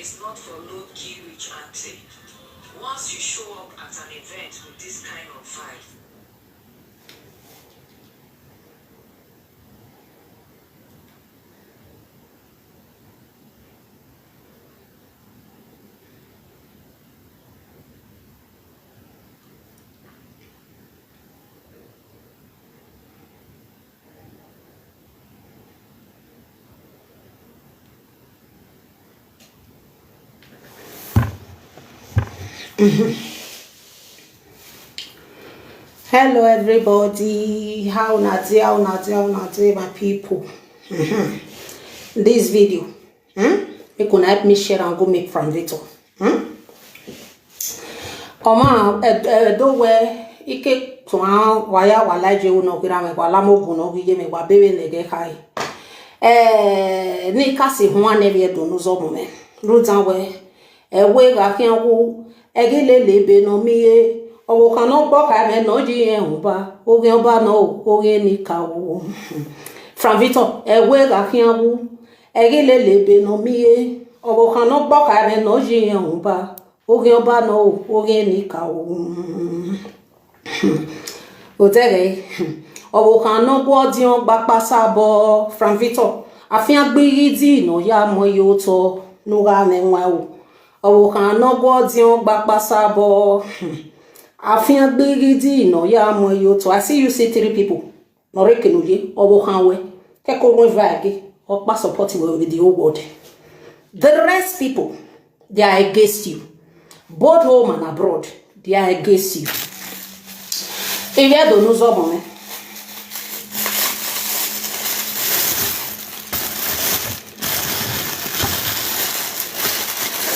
is not for low-key rich auntie. Once you show up at an event with this kind of vibe, Hello everybody, how not my people. This video you can help me share and go make from it. Do where ike twa waya wala je uno kira me wala mogu no gije me wa bebe nege kai ni kasi ho ane do no zo mo me rutan we ga kian ku egile lebe no mi owo kan no gbo ka me no ji ehun ba oge oba no oge ni ka wo from Victor we ga kian ku egile lebe no mi owo kan no gbo ka me no ji ehun ba oge oba no oge ni ka wo otere owo kan no gbo di on gba pasabo from Victor afian gbe di no ya mo yo to no ga me nwa wo owo kan no gbo di on gba pasabo afian gbe di no ya mo yo to. I see you see 3 people no rekenuye owo kan we ke ko mo vage o pa support with the whole world. The rest people, they are against you, both home and abroad. They are against you. If you don't know something,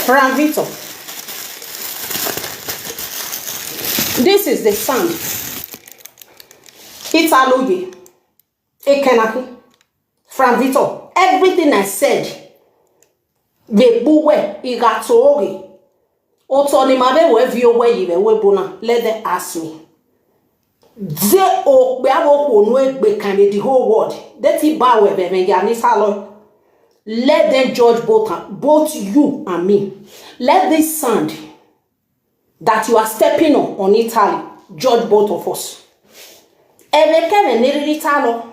from Victor, this is the sound. It's Aloye, Ekenaki, from Victor. Everything I said, the buwe igatoge. Oto ni mabe we view we yive we bona. Let them ask me. They o be abo ko no egbe kan the whole world. That ti ba we be me ya ni salo. Let them judge both you and me. Let this sound that you are stepping on Italy judge both of us. Eveke ne Italo.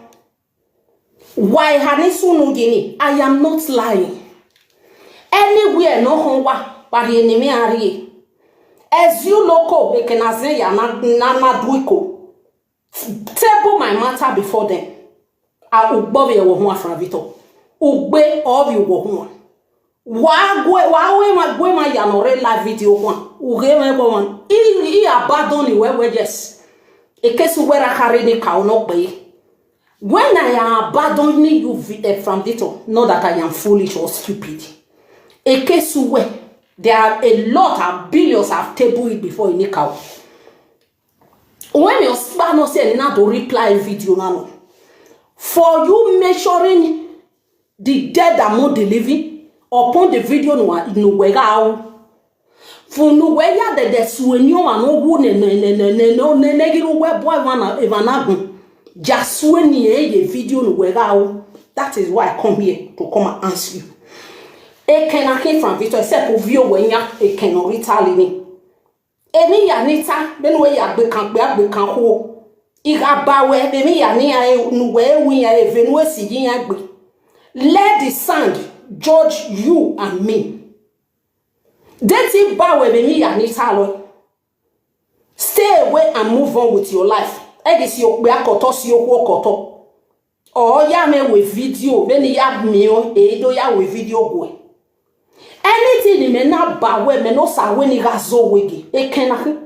Why hanisu no gini? I am not lying. Anywhere no honwa but the enemy are as you loco we can say ya na duiko. Table my matter before them. I ubove ye wo ho afra Victor. Ugbe of you wo ho. Wa we ma ya no re live video ho. Uge me go one. I abandon we just. E case where I carry the cow no be. When I am abandoning you from Victor, not that I am foolish or stupid. A case where there are a lot of billions have tabled it before in the cow. When your spano say not to reply video now, for you measuring the dead among the living upon the video no wega for no wega the suenyo and no wound no negative web boy one evanagun just when ye video no wega. That is why I come here to come and answer you. E can came from Victor except for view when ya e can Italy. Eni ya nita ben we ya be kan ho. Iga ba we be me ya ni ya nu we wi ya evenu asigi ya gbe. Let the sound judge you and me. Deti ba we be me ya nita lo. Stay away and move on with your life. Egisi yo be akoto si yo koto. Or ya me we video ben ya mi o e do ya we video go. Anything in me na ba we me no sa we ni gazo wege e kenaki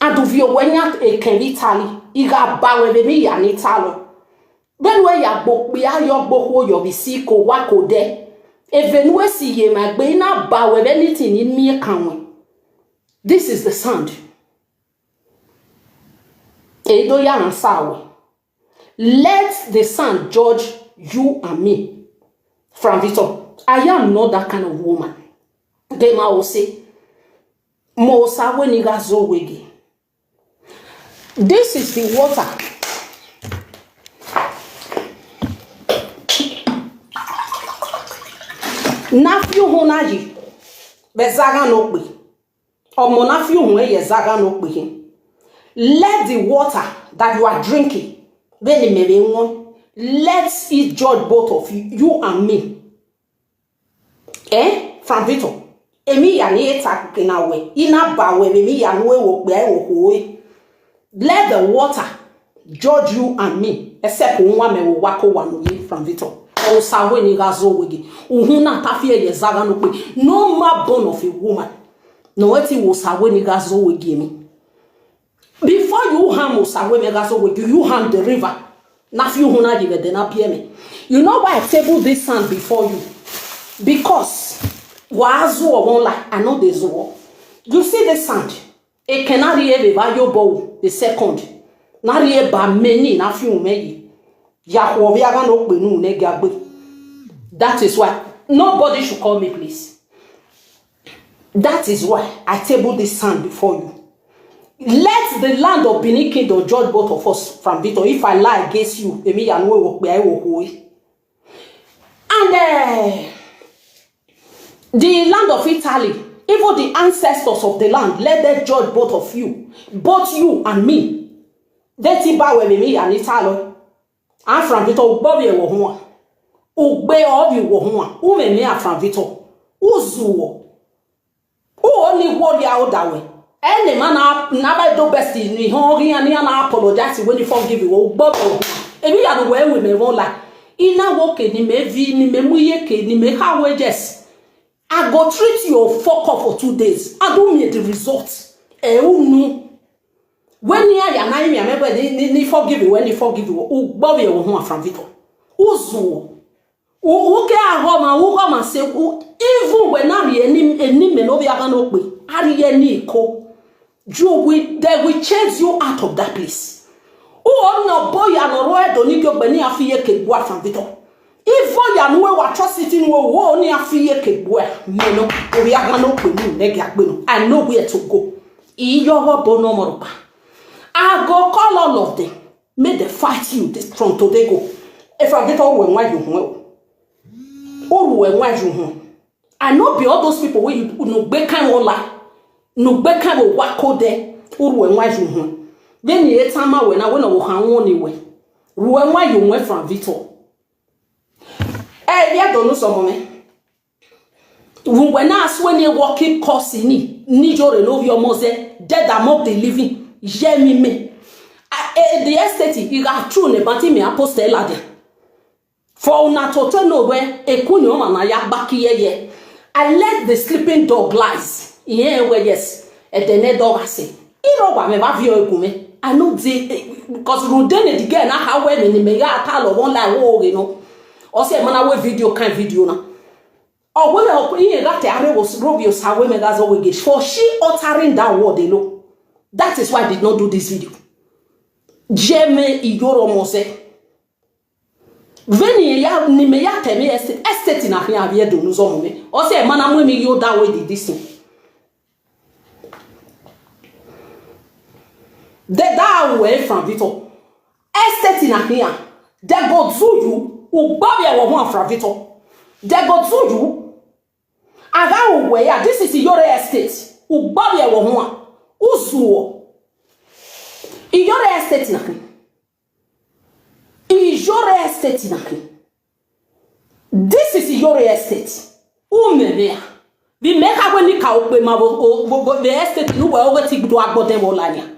aduvio wenya e ken Italy iga ba we be mi ya ni talo ben we ya gbo pe ayo gbo yo bi si ko wa ko de even we si ye ma gbe na ba we anything in me kan we. This is the sound e do ya answer we. Let the sound judge you and me from Victor. I am not that kind of woman. Gema will say, Mosa weniga zo wegi. This is the water. Nafi hona yi. Be zaga no pe. Omo nafi hun ye zaga no pe. Let the water that you are drinking, let it judge both of you and me. From Victor. Emi ya ni eta kina we. Ina ba we emi ya nwe wo pe wo. Let the water judge you and me. Except unwa me wo wako wanu from Victor. O sawe ni gazo wegi. Uhuna tafie ye zaga no pe. No more bone of a woman. No eti wo sawe ni gazo wegi mi. Before you harm us, you harm the river. You know why I table this sand before you? Because I know this war. You see the sand. It cannot be your bow the second. Not by many na few me. That is why nobody should call me, please. That is why I table this sand before you. Let the land of Benin Kingdom judge both of us from Victor. If I lie against you, and the land of Italy, even the ancestors of the land, let them judge both of you, both you and me. They tiba we me and Italy. I'm from Victor. Ubobie wo ho. Ugbe obi wo ho. U me from Victor. Uzuwo. U only warrior out that way. Any man never do best in me. He and apologize when you forgive you. But if you are the way we may won't like. Ina woke ni me vi ni me muyeke ni me how wages. I go treat you fuck off for 2 days. I don't need the results. No. When you are na me remember ni forgive you when you forgive you. Bobby wo from Victor. Uzu. Uke ahoma wo say even when na any me no be aga no pe. Ari ni ko. They will chase you out of that place. Oh no boy and roe doni go beni afiye kegwa from Victor. If you know what atrocity no ni afiye kegwa meno we are no pe ni negi agbenu. I know where to go. Iyo hobo no moroba. I go call all of them. Make them fight you this from today go. If I get all when why you ho. Oh when why you ho. I know be all those people where you no be kind of lie. No beka wo wako de uru enwa ju ho be ni etama we na we no wo han woni we ru enwa yu nwe from Victor ya do no so me we na aswe ni working course ni jore no vi omoze dead among the living je mi me the estate you got true ne banti me apostle ade for una to no we ekuni o ma na ya bakiye I let the sleeping dog lies. Yeah, well, yes. And then the dog say, I know because Rudene again, how women in me tell one like you know. Or say, man, I video kind video now. Or when I that area was Robios, how women that's always get for she uttering that word, they know. That is why I did not do this video. Jeme Igoro Mose. Veni ya ni me ya teme estate na hia bia do nuzo mo me. O say, man, am me yo that way did this thing. They that away from Victor. Estate in a here. They go to you. Ubabia wa from Victor. They go to you. And that way, this is your estate. Ubabia wa uzuo. In your estate na. In your estate na. This is your estate. Umemea. Bi meka when ni ka ope ma bo the estate no wa o ti do agbode wo lanya.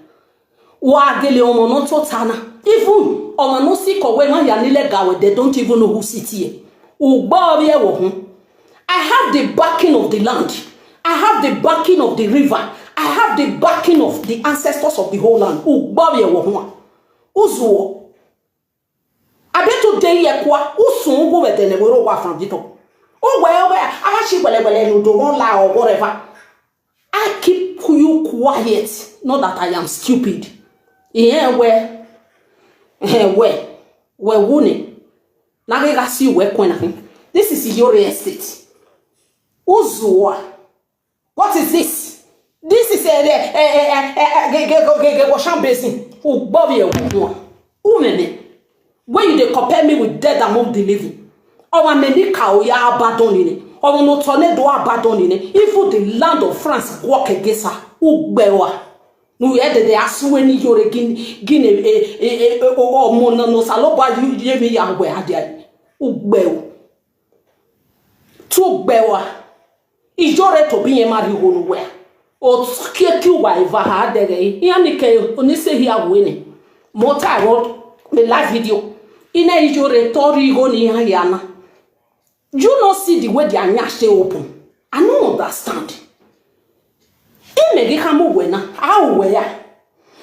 Wa gele omo no to tana even omo no si ko we ma ya ni legal they don't even know who sit here ugba obi e wo ho I have the backing of the land I have the backing of the river I have the backing of the ancestors of the whole land ugba obi e wo ho uzuo abeto dey ye kwa usun go we de ne we ro wa from Victor o we I shi gbele no do won lie or whatever I keep you quiet not that I am stupid. Yeah, where wune. Nagega see where kwena. This is your estate. Uzua. What is this? This is a washing basin. Oh, Bobby, woman. When you compare me with dead among the living. Our many cow ya abandoning. or no tornado abandon in even the land of France walk against her. Ugbewa. No heard they ask when you're Guinea or Mona no Saloba, you gave me a way. Ugbew. Two bewa. Is your to be a marijuana where? Or scare you by Vahadere. Yanike, only say here winning. Mota I wrote the live video. In a your tori goni hayana. You not see the way they are nyashe open. I don't understand. Imegi kamu wena. How where?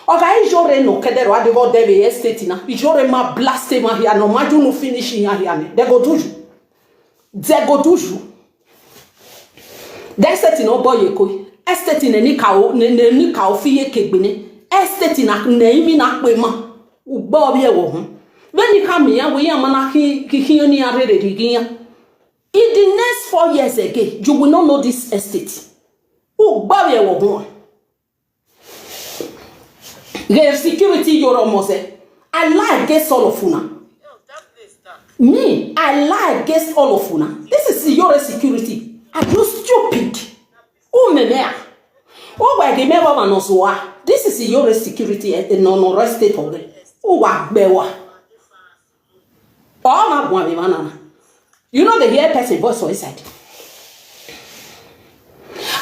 Oga ijore no kedero ade go debe estate na. Ijore ma blaste ma here no maju no finish here here. They go do you. They go do you. The estate no boy yeko. Estate ne ni ka ofiye kegbene. Estate na imi na pema. Ugba obi e wo ho. When you come here, we are manaki ni arere digiya. In the next 4 years again, you will not know this estate. Ugba we wo ho. The security you're almost I lie against all of una. Me, I lie against all of una. This is your security. Are you stupid? Oh, me. Oh, why the member man this is your security at the non state of it. Oh, what bewa. Oh, my boy, man. You know the hear person voice for inside.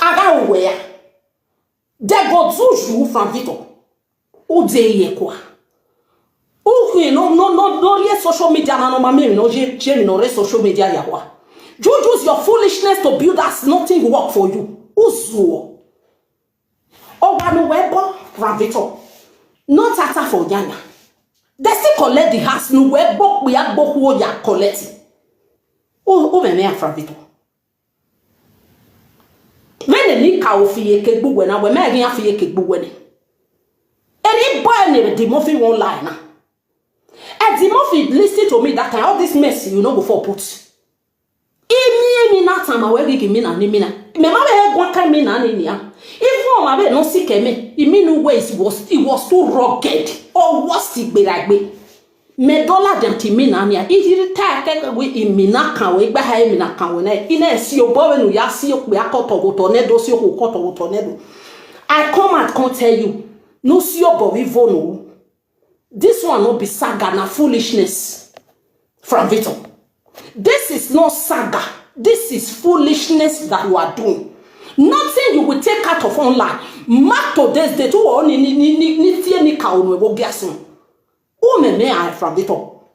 I got where they go to you from Vito. Oh, they quoi. Okay, no, social media, no, mammy, no, Jamie, no, social media, yawa. You use your foolishness to build us nothing work for you. Uzo. Oh, one webo, Ravito. Not ata for Yana. They still collect the house, no webo, we have both ya collect. Oh, me Ravito. When the Nika of ye cake when I were making a fee cake when any boy never the Murphy won't lie now. And the Murphy listened to me that time, all this mess, you know, before put. Me not time away give me na nimina. Me ma be one kind me na ninia. If one ma be no sick me, in many ways it was too rugged. Or was it be like me? Me dollar dem ti me na nia. It retire we in me na kan we gba ha me na kan we na. Ina si obo we no ya si okpe akoto go tornado si okoto go tornado. I come and can't tell you. No si obo we vono. This one no be saga na foolishness from Vito. This is not saga. This is foolishness that you are doing. Nothing you will take out of online. Mark today's date. Who only ni kaunwe wo gason. Who me I from Vito.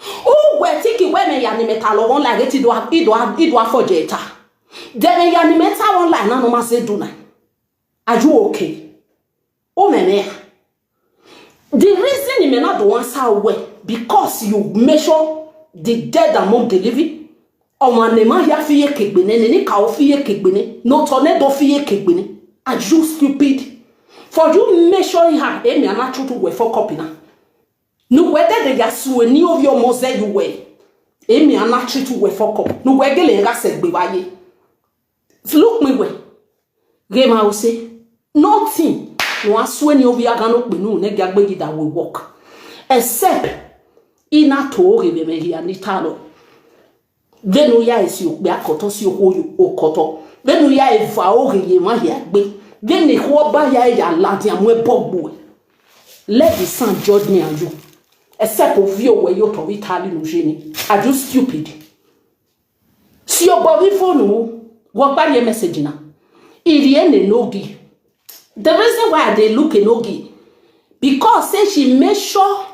Oh, we're taking when me animetalo online. It do for jeta. Then animeta online. No ma say do na. Are you okay? Oh me. The reason you may not do answer well because you measure the dead among the living. Oh man, nema ya fiye kegbene, nene ka fiye kegbene, no tornado fiye kegbene. Are you stupid? For you measuring her, me ana chutu we for copy na. No whether the yasu ni of your mose you way. Me ana chutu we for copy. No we gele nga segbe waye. Look me we. Game I will say nothing. No asu ni of ya gano pe no ne gagbe that will work. Except ina to rebe me here ni talo. Venu ya esi okpe akoto si okoto. Venu ya eva oreye ma ya gbe. Venu ho ba ya ladi amwe bogbo. Let the sun judge me and you. Except of you where you to Italy no geni. Are you stupid? Si your body phone what by your message na. Iriene nogi. The reason why they look enogi because say she made sure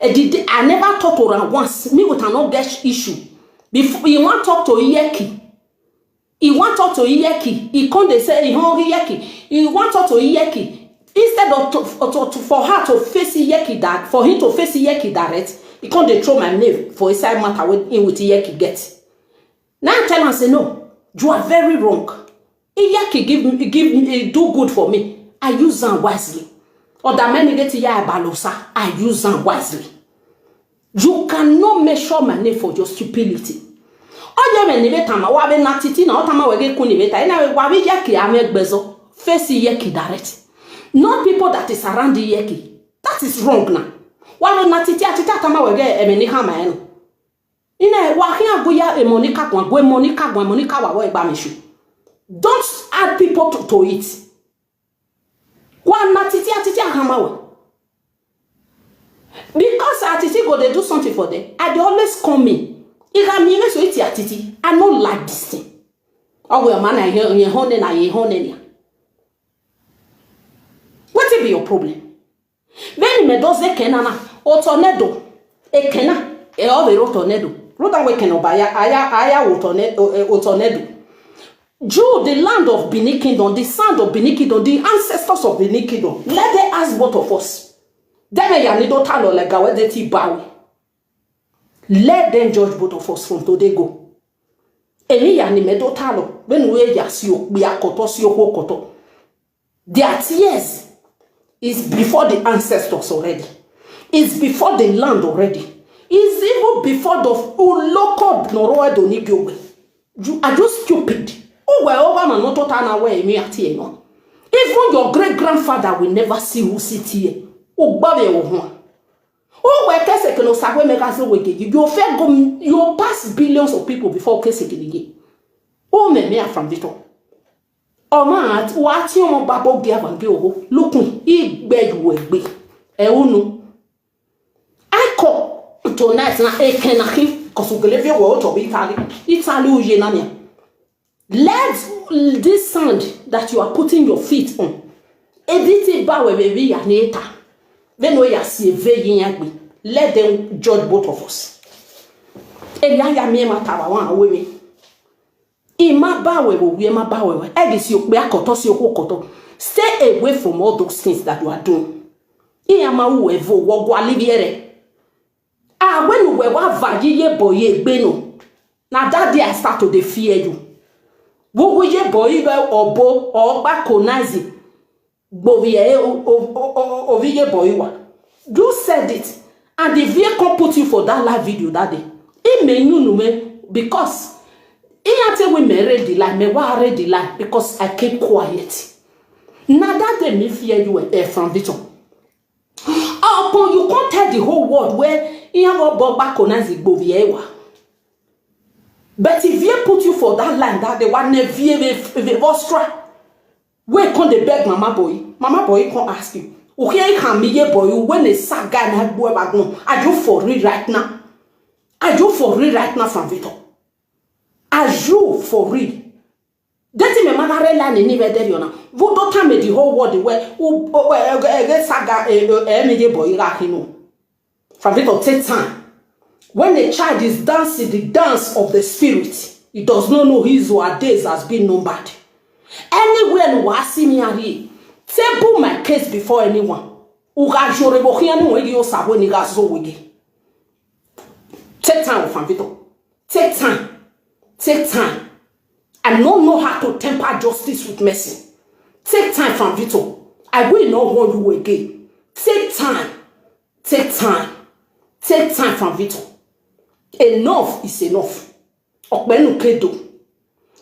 I never talked to her once. Me with an not get issue. Before he want talk to Iyeki. He want talk to Iyeki. He can't they say he hungry Iyeki. He want talk to Iyeki. Instead of for her to face Iyeki that for him to face Iyeki direct, he can't they throw my name for a side matter with Iyeki get. Now I tell him say no, you are very wrong. Iyeki give me do good for me. I use them wisely. Or that many get ya balosa. I use them wisely. You cannot measure my name for your stupidity. Oh, you may never time. I will not sit in. I will get kunibeta. And I will yaki. I make bezo face yeki direct. Not people that is around the yeki. That is wrong now. Why will not sit at the time? I will get a many hammer. Ine wa hia go ya Monica kwa go Monica wa wo egba meshu. Don't add people to it. One atiti ahamawe. Because atiti go they do something for them. I they always come in. If I'm here so iti atiti, I don't like this thing. Oh well man, I hear ye hone ya. What will be your problem? When me does the kenana or tornado, a kena, a over tornado. Ruta we can obaya aya tornado. Jew, the land of Benin Kingdom, the son of Benin Kingdom, the ancestors of Benin Kingdom. Let them ask both of us. Then ya nido talo like gawedeti bawi. Let them judge both of us from today go. Emi ya ni medo talo when we ya siyo biya koto siyo ho koto. Their tears is before the ancestors already. It's before the land already. It's even before the local Noroa Donigiowe. You are just stupid. Oh, well, over not total away me at here. Even your great grandfather will never see who sit here. Oh, Bobby, oh, where Kesek no Sakwe Megas away. You'll pass billions of people before Kesek again. Oh, me from Vito. Oh, man, what your babo gave and go. Look, he beg you a big. No. I call. Tonight na ekenaki kosugelevia wo to Italy ujenania. Let this sand that you are putting your feet on edit it back baby ya neta. Then we ya see ve. Let them judge both of us. Eya ya me matawa wan awemi. Ima bawe wo we ma bawe. Egisi okpe akoto si okoto. Stay away from all those things that you are doing. Iya ma wo evo wo gwa liviere. When we were vagie boy beno. Now that day I start to fear you. Wo ye boy obo or bakonazi. Bovie ovie boy wa. You said it. And the vehicle put you for that live video that day. It may you me because we may read the lie, me wa read the lie because I keep quiet. Now that day me fear you from Victor. Upon you can't tell the whole world where but if you put you for that line that they want to vostra, where can they beg mama boy can't ask you. Okay, can be a boy when a saga and have boy back home. Are you for real right now? Are you for real right now from Vito? Are you for real? That's me mama line in even there you know. Vote time the whole world where saga a boy like you. From Vito take time. When a child is dancing the dance of the spirit, he does not know his or her days has been numbered. Anywhere you see me here, table my case before anyone. Take time, from Vito. Take time. Take time. I don't know how to temper justice with mercy. Take time, from Vito. I will not want you again. Take time. Take time. Take time, from Vito. Enough is enough. Okbenu kedo.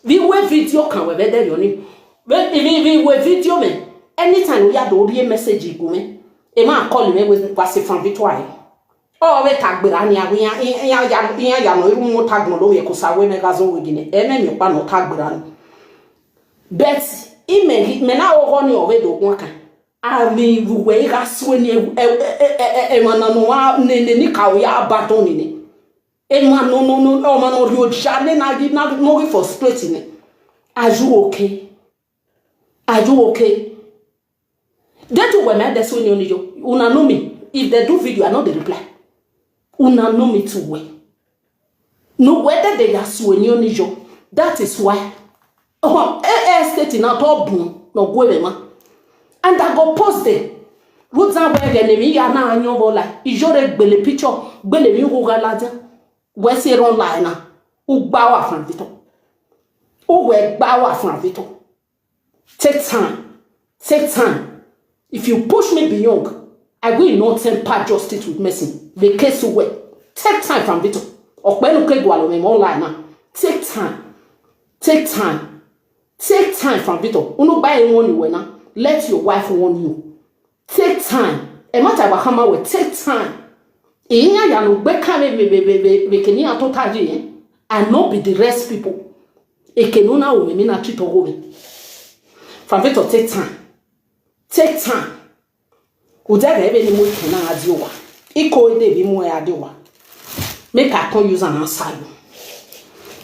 We we video can we better yoni. We video me. Anytime we have the message go me. E ma call me with pass from Vito. Oh, we tag berani ya no iru mo tag no we ko sa we mega zo we gine. E me pa no tag berani. But email me na o honi o we do gon kan. Ami we ga so ni e mana no wa ni ka o ya baton ni. E man no man no rio jale na give na no for splitting. Are you okay? Are you okay? That when I that's when you una know me. If they do video, I know the reply. Una know me too well. No whether they are when you that is why. Oh, state in out all boom no go ma. And I go post there. What's that where enemy ya na anyo bola. Ijore gbele picture gbele mi go galaja. We say online na. U gba wa from Vito. U we gba wa from Vito. Take time. Take time. If you push me beyond, I will not temper justice with mercy. The case away. Take time from Vito. Okbenu ke gwalo me online na. Take time. Take time. Take time from Vito. Unu buy one you na. Let your wife warn you. Take time. A matter about hammer will take time. Inya ya no beka be keni atotaji. I not be the rest people. Ekenuna o me na treat o me. From it to take time. Take time. Udaga ebe ni mo kena adiowa. Iko ede bi mo adiowa. Make I come use and answer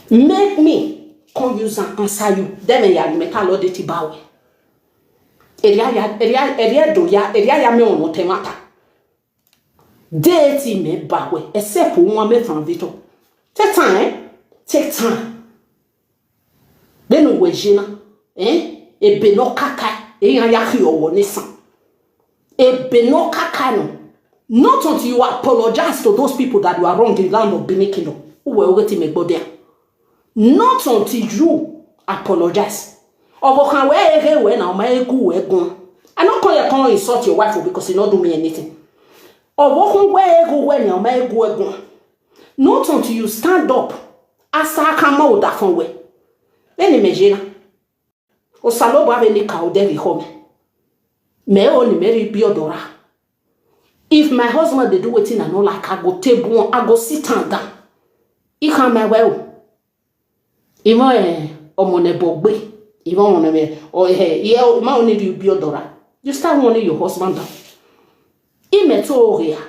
you. Make me come use and answer you. Then ya me ka lo de ti bawe. Eria do ya me ono temata. Deity me bawe. Except one me from Vito. Take time. Take time. Then we jina. Ebe no kaka. Eya yaki owo nisan. Ebe no kaka no. Not until you apologize to those people that you are wrong in the land of Benin Kingdom. Not until you apologize. I'm not going to insult your wife because you not do me anything. Not until you stand up. Asa kama o da fun we. Then imagine. O salo ba be ni ka o de home. Me o ni meri bi odora. If my husband they do wetin I no like, I go table, I go sit down. He can my well. Even omone bogbe. Even on me or yeah, ma only you be odora. You start warning your husband down. Imetoria.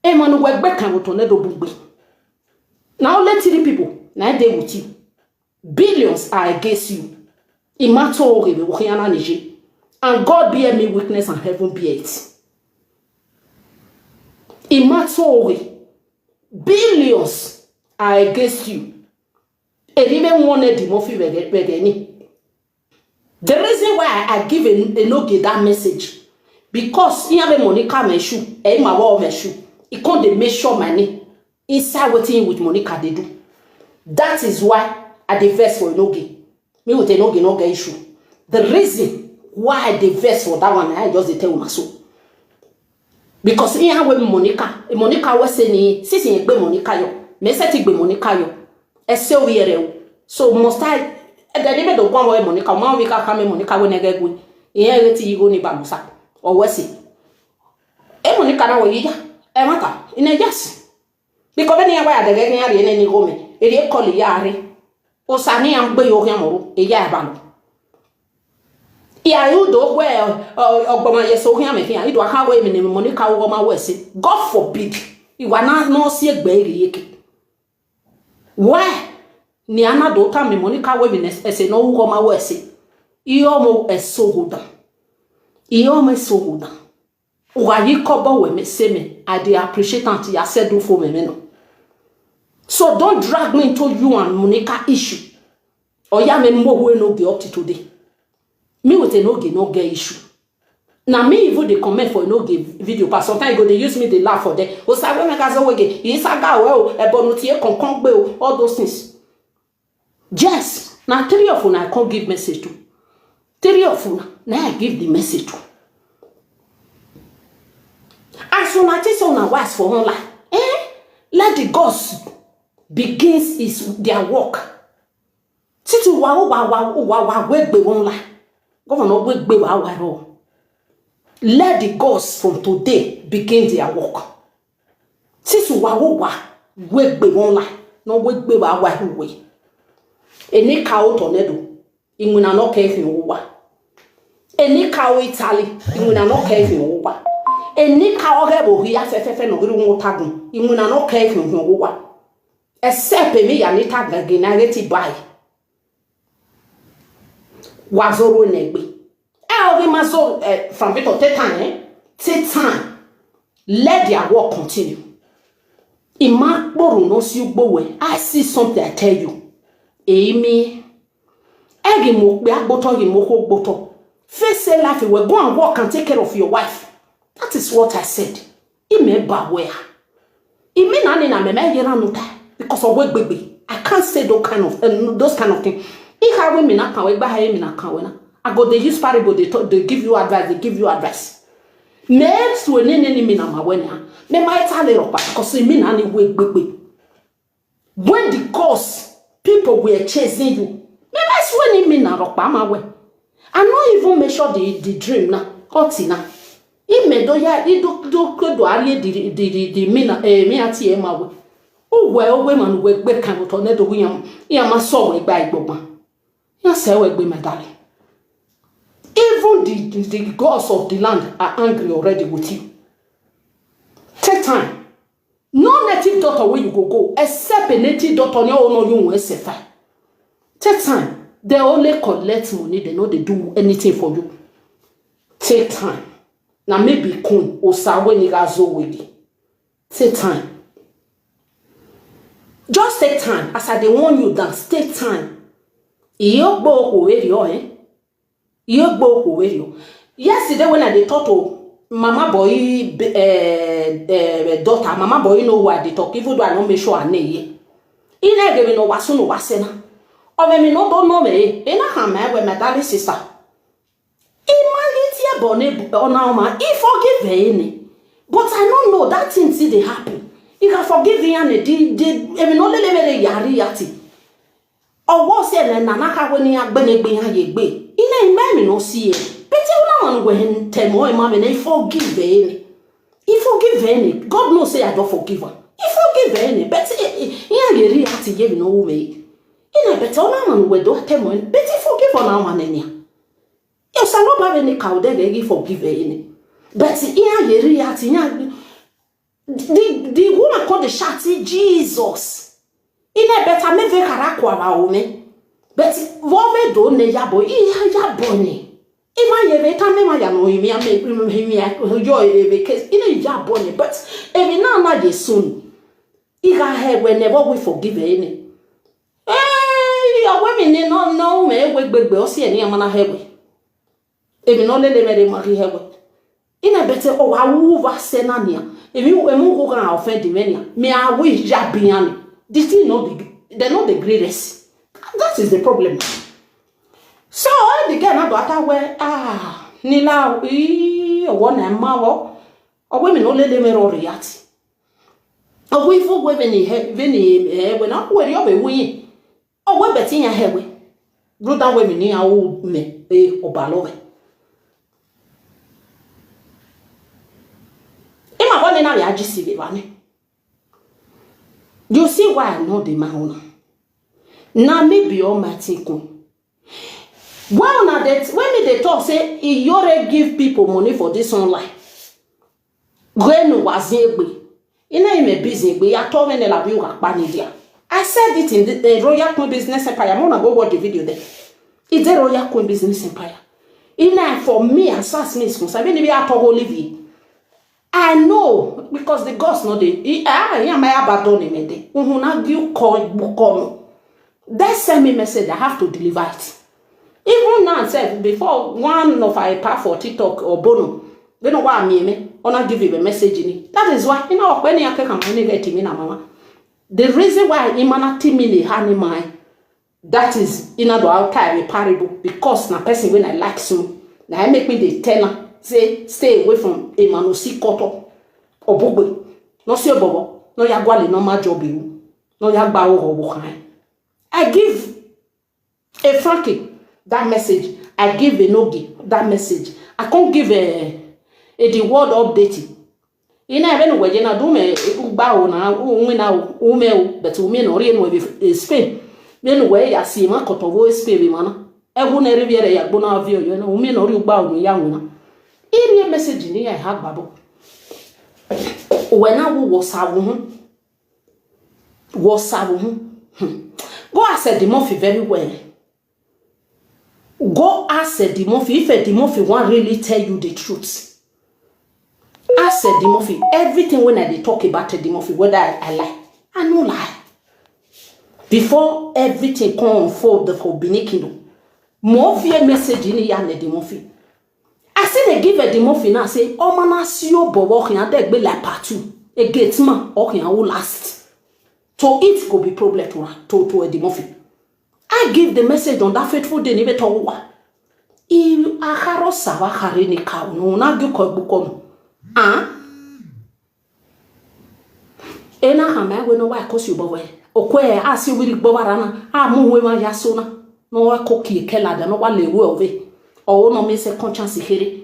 Emanu work back and tornado bugbe. Now let the people now they with you. Billions are against you. Imatori be and God bear me witness and heaven bear it. Imatori, billions are against you. And even wanted the Mofi Regeni. The reason why I give a no get that message because you have a Monica Meshu, a Mawa Meshu, it can't they make sure money inside waiting with Monica they do. That is why I divest for Nogi. Me with a no get issue. The reason why I divest for that one, I just tell my soul. Because in our Monica was saying, sissing a Monica yo, Messatic be Monica yo, a silver. So must I at the limit of 1 way Monica, 1 week I come Monica when I get good. Here let you go ni Bamusa or Wessie. A Monica no way, a matter in a yes. Because anywhere the getting in any woman, a dear collie yari, or Sani and Bayo, a yaban. Yeah, you do well, Obama, yes, so him here. You do a highway in Monica or my Wessie. God forbid, you are not no see a baby. Why? Niana do time Monica women as a no woman Wessie. You almost so good. You almost so good. Why you cover with me, say me, I do appreciate auntie, I said do for me. So don't drag me into you and Monica issue. Or ya me more who no get up to today. Me with a no get issue. Now me even they comment for a no get video, but sometimes they use me they laugh for them. O say when I go away, is a guy well, a bonutie con all those things. Yes, now 3 of you I can't give message to. 3 of you now I give the message to. As soon as it's on a wise for online, let the gods begins their work. Titu wa wait be online. Governor wait be wa. Let the gods from today begin their work. Titu wa wait be online. No wait be wa way. Any cow tornado, in when I not care in over. Any cow Italy, in when I not care in over. Any cow rebel here, Fefe no good tagging, in when I not care in over. Except me and it tag again, I get it by. Wazoro negbi. I'll be my soul from it or take time. Let their work continue. In my boru no see you bowe. I see something I tell you. Amy, Egimo, we are bottle him, moko bottle. Face life, we will go and work and take care of your wife. That is what I said. Imeba where? It mean I mean because of work baby. I can't say those kind of things. If I women not can buy him in a can. I go they use parable, they give you advice, Next when any mean I'm aware. Me might tell it because it mean any way baby. When the cause people were chasing you. Maybe that's when it mean na rock my way. I not even measure the dream now. Now. ime do ya do ari di mina mi ati e ma we o we man we gbe kan to ne do yan ma so we gba igbogban yan se we gbe medali. Even the gods of the land are angry already with you. Take time. No native doctor where you go except a native doctor no you won't say fine. Take time. They only collect money, they know they do anything for you. Take time. Now maybe kun or sawe ni gazo wedi. Take time. Just take time. As I they warn you dance, take time. Iyo gbo ko we yo You go with you. Yesterday when I talk to Mama Boy daughter, Mama Boy know what they talk, even though I don't make sure I know. In a given no was no wasena. Or when me no don't know me, in a hammer with my darling sister. In my little bonnet on our man, he forgive any. But I don't know that thing see they happen. He can forgive the and did even only level yari yati. Or was it and Nanaka when he had been behind ye bay? In a man no see it. But you know when tell my mammy they forgive any. He forgive any. God knows say I don't forgive her. He forgive any. But here you react to give no way. In a better man we don't tell me. But he forgive on our man any. Yes, I don't have any cow there they forgive any. But here you react the woman called the shati Jesus. In a better me ve karakwa ba ome. But what do ne yabo ya boni. Ima ye ve ta me ma ya no imi ya me yo e case in ya boni but every now na ye soon. Iga he we never we forgive any. Your women no me we gbegbe o si eni amana hewe. Ebi no lele me de mari hewe. In a better o wa wu va senania. Emi go kan offend mania. Me a we ja bian. This thing they're not the greatest. That is the problem. So the girl now got where Nila one and Mavo or women only let me react. A way for women in when not where you're winning. Oh, we're betting a heavy. Go down women near old me or balove. In my one and I just see it running. You see why I know the man. Now maybe all my thinking. Well, now that when they talk, say you already give people money for this online. Gwen was here. In a business, we are talking about you at Panidia. I said it in the Royal Queen Business Empire. I'm gonna go watch the video there. It's a Royal Queen Business Empire. In for me, as far as me is concerned, maybe I talk Olivier. I know because the gods know the my abandon me. You call that send me message. I have to deliver it. Even now, said before one of I part for TikTok or Bono, they know why me. Or not give you a message in it. That is why when I can get me mama. The reason why imana timini honey mine. That is another outside parable because na person when I like so. Now I make me the tenor. Say, stay away from a man who see cotton or bogwe. No see a bobo, no yagwali, no my job you, no yagba or bohine. I give a Frankie that message. I give a Nogi that message. I can't give a the word updating. You know, when you do me, bow now, umeo, but women or in with Spain. Then way I see my cotton voice, baby man. I won't riviera yagona view, you know, women or you bow me young. Area message in I had Babu. When I was go ask the Murphy very well. Go ask the Murphy if the Murphy won't really tell you the truth. Ask the Murphy everything when I talk about the Murphy, whether I lie. I no lie. Before everything come unfold for Binikindo. Murphy message in the Murphy. I say they give a demofin now say, oh man, I see you walking and they be like part two. A gate man walking and will last. So it could be problem to a demofin. I give the message on that faithful day, never told what. You are Harosawa Harini cow, no, not you call Bukono. Ena Hama, we know why cause you boy. O queer, as you will Bovarana, moo women yasona, no cookie, Kelada, no one lay away. Or no miss a conscience here.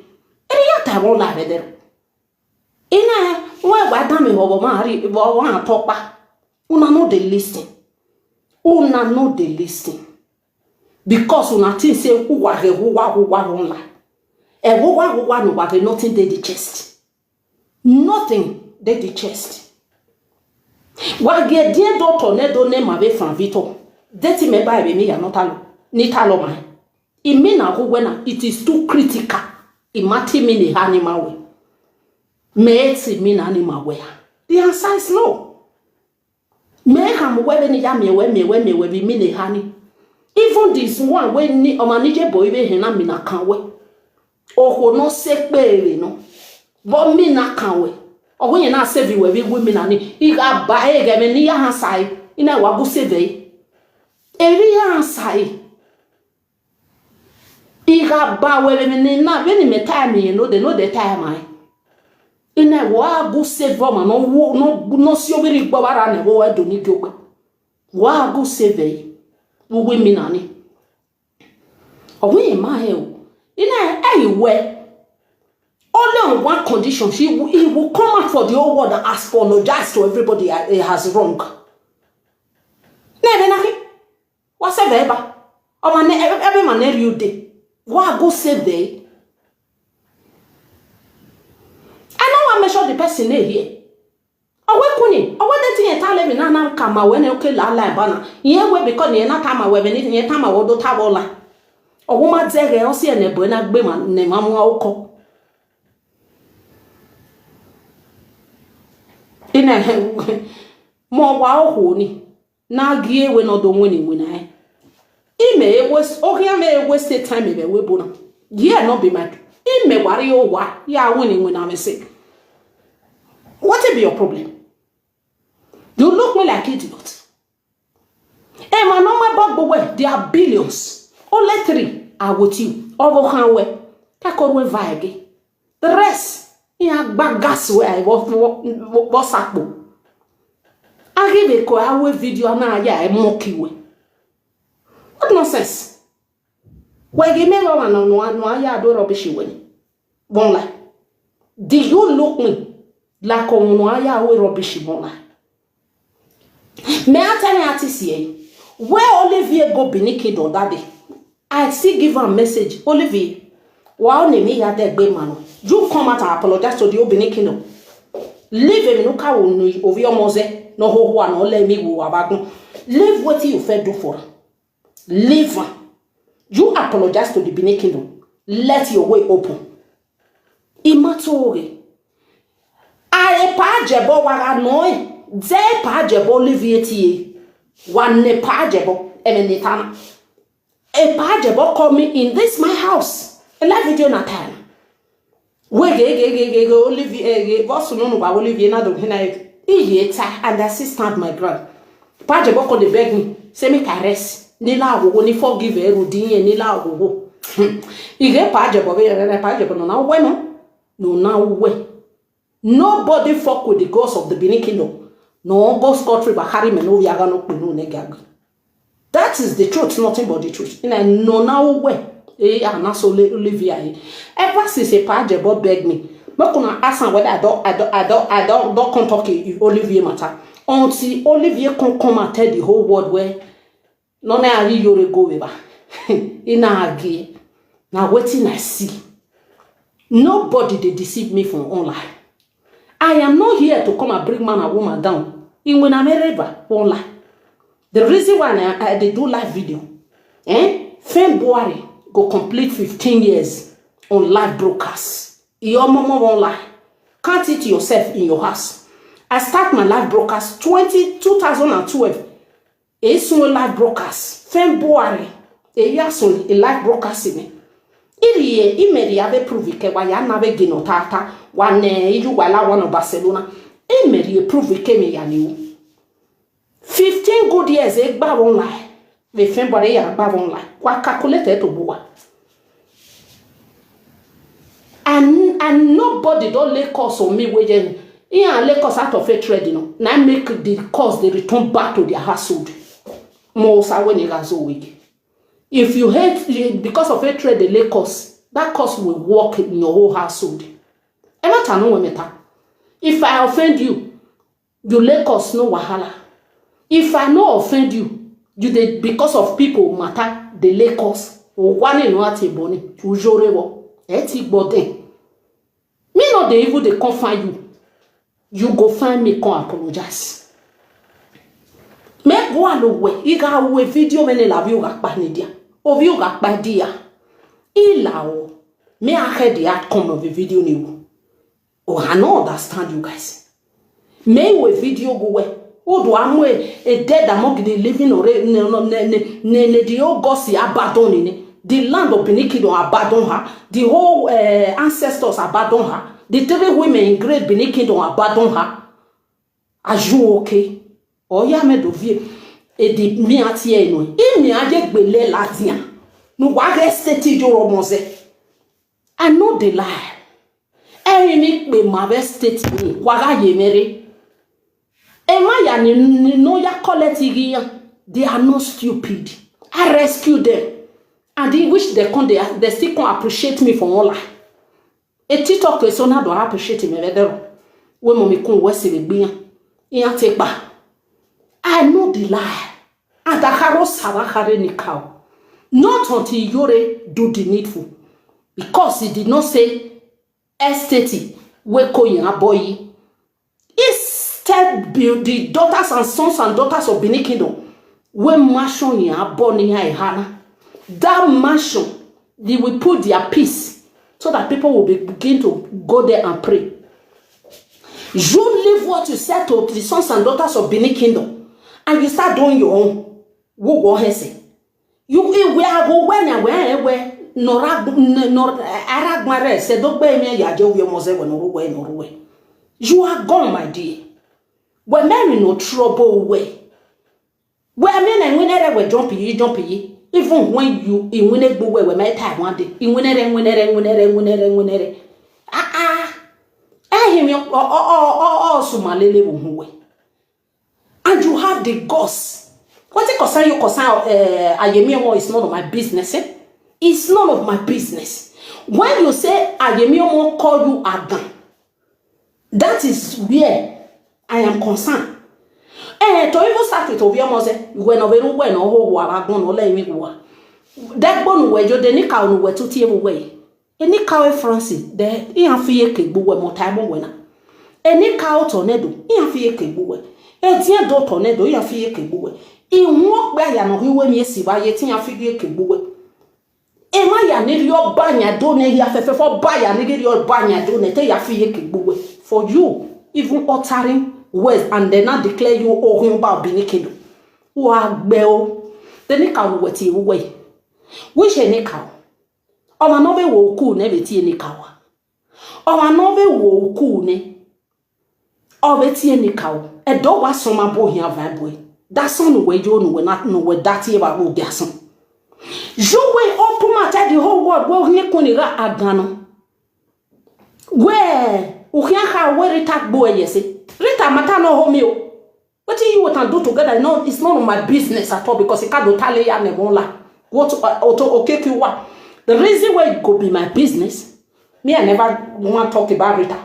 Eri ya ta won la bedero. Ina wa da me ho ma ri bo wa atopa. Una no dey listen. Una no dey listen. Because una think say who wa online. E who wa no wa nothing dey the chest. Nothing dey the chest. Wa ge die do to ne do ne ma be fan vito. Deti me ba be me ya notalo. Ni talo ma. I mean na go when it is too critical. Imati me ni animal way. Me eti me na animal way. The answer is no. Me ham we ni ya me we be me ni hani. Even this one when ni omanije boy be hena me na kan we. Oho no sekpere no. But me na kan we. Oho ye na save we be women na ni. Iga ba e ge me ni ya hansai. Ina wa bu save. Eri ya hansai. Iga ba we me ni na be ni me time you know they know the time I. Ina wa bu save ma no si obiri gbara na wo do ni gbe. Wa bu save. Women nani. Owe ma he o. Ina anywhere. Only on one condition, he will come out for the whole world and apologize to everybody he has wrong. Nebe na he. What's a veba? O man every man you day. Wa go save day. I know I measure the person here. Owe kuni, owe deti ye tale mi na kama we ne oke la bana. Ye we because ye na tama we ni ye tama wo do tabola. Owo ma zere o si ene bo na gbe ma ne ma mu oko. Ina mo wa oho ni na gie we no do woni we na. Ime e waste o hia me e waste time e be we bo na. Ye no be mad. Ime wari o wa ya woni we na me say. What will be your problem? You look me like idiot. Hey, my normal bug boy, there are billions. Only 3 are with you. Over hanwe. Takorwe vaige. The rest, ya bagas where I was akbo. I give a ko video na ya mock you. What nonsense? Where give me one no ya do rubbish you. One lie. Do you look me? La komunwa we rubbish bona. Me atani atisi where Olivier go biniki do that day. I still give her a message. Olivier, wa oni me ya de gbe mano. You come out and apologize to the obiniki no. Leave him no ka wonu ovi omoze no ho ho no let me wo abagun. Leave what you fair do for. Leave. You apologize to the biniki no. Let your way open. Imatore. Aye pa jebo wara noi ze pa jebo Olivier tie wan pa jebo emenitana e pa jebo call me in this my house a live video na time we ge Olivier boss no ba Olivier na do hina ihieta and assistant my grand pa jebo call dey beg me say me caress ni la agogo ni forgive erudin ni la agogo ige pa jebo no na we. Nobody fuck with the ghost of the Benin Kingdom. No ghost country but carry me no yaga no pinu negag. That is the truth, nothing but the truth. And I know now where anaso Olivia. Ever since a pajebo beg me, but gonna ask whether I don't come talk Olivier matter. Until Olivier can come and tell the whole world where none are you go over. In a gay. Now waiting I see. Nobody they deceive me from online. I am not here to come and bring man and woman down. In when I'm a river, online. The reason why I do live video, February go complete 15 years on live broadcast. Your mama online. Can't it yourself in your house. I start my live broadcast 2012. It's no live broadcast. February, a year soon, a live broadcast in me. Iriye imeri ave prove ke wa ya na be gino tata wane iju wala one of Barcelona imeri prove ke me ya ni 15 good years e gba online we February ya gba online kwa calculate to buwa and nobody don't lay cost on me we lay cost out of a trade, you know. Now make the cost they return back to their household more when you guys week. If you hate because of a trade, the lay cost that curse will work in your whole household. If I offend you, you let us no wahala. If I no offend you, you did because of people matter, they let us. One in what boni, ujorewo, eti body. Me not the evil they can't find you. You go find me, come apologize. Me go on the way. You got a video when they love you got panidia. Of you got padia. Ilao. Me I heard the outcome of the video new. Oh, I don't understand you guys. Me we video go away. Oh, do I'm a dead among the living or the old gossip abandoning the land of Benin Kingdom abandon her. The whole ancestors abandon her. The 3 women in Great Benin Kingdom abandon her. Are you okay? Oh, ya me do vie. E di mi ati eno. I mi aje gbele latia. No wage steti jo romonse. I know the lie. Eri mi pe ma be steti ni waga yemere. Ema ya ni no ya collect igiyan. They are not stupid. I rescue them. And they wish they still can appreciate me for all life. A TikTok is not to appreciate me. When mommy can west the being, I know the lie. And the carros have a cow. Not until Yore do the needful. Because he did not say estate weko yin boy. Instead, the daughters and sons and daughters of Benin Kingdom, when mansion yin born in Hana. That mansion, they will put their peace so that people will begin to go there and pray. You leave what you said to the sons and daughters of Benin Kingdom and you start doing your own. What go ahead say? You where go where Aragmare said don't pay me ya jo mose no. You are gone, my dear. When men in no trouble way. Where men and winner were jumpy. Even when you in winner go where we met time one day, in winner. I hear me Sumalele way. And you have the guts. What it concern you Ayemiomo is none of my business, eh? It's none of my business. When you say Ayemiomo call you Agan, that is where I am concerned. To even start with Obiamo say when over when or Aragon or let me go. That bone where you the nika on where to tear away. Any cow Francis, there, in fear cake boo more time winner. Any cow tornado, in fear cake boo. A dear dot tornado, in fear cake boo. In walk by an who when you see by yet in a figure cake boo. Am I need your banya donate ya for buy a nigger your banya donate ya fear cake boo. For you, even uttering words and then not declare you all about Benin Kingdom. Wa bell, the nickel wet you away. Wish a nickel. Or an over wo cool never tea nickel. Or an over wo cool ne. Or betty nickel. A dog was some boy here, van boy. That's on the way you know when not know what that year about Gasson. You way open my the whole world will Niconiga Agano. Where? Uhiaka where it attack boy, yes. Rita matano homeo. What do you want to do together? No, it's none of my business at all because it can't do tally and never. What okay you what? The reason why it could be my business, me I never want to talk about Rita.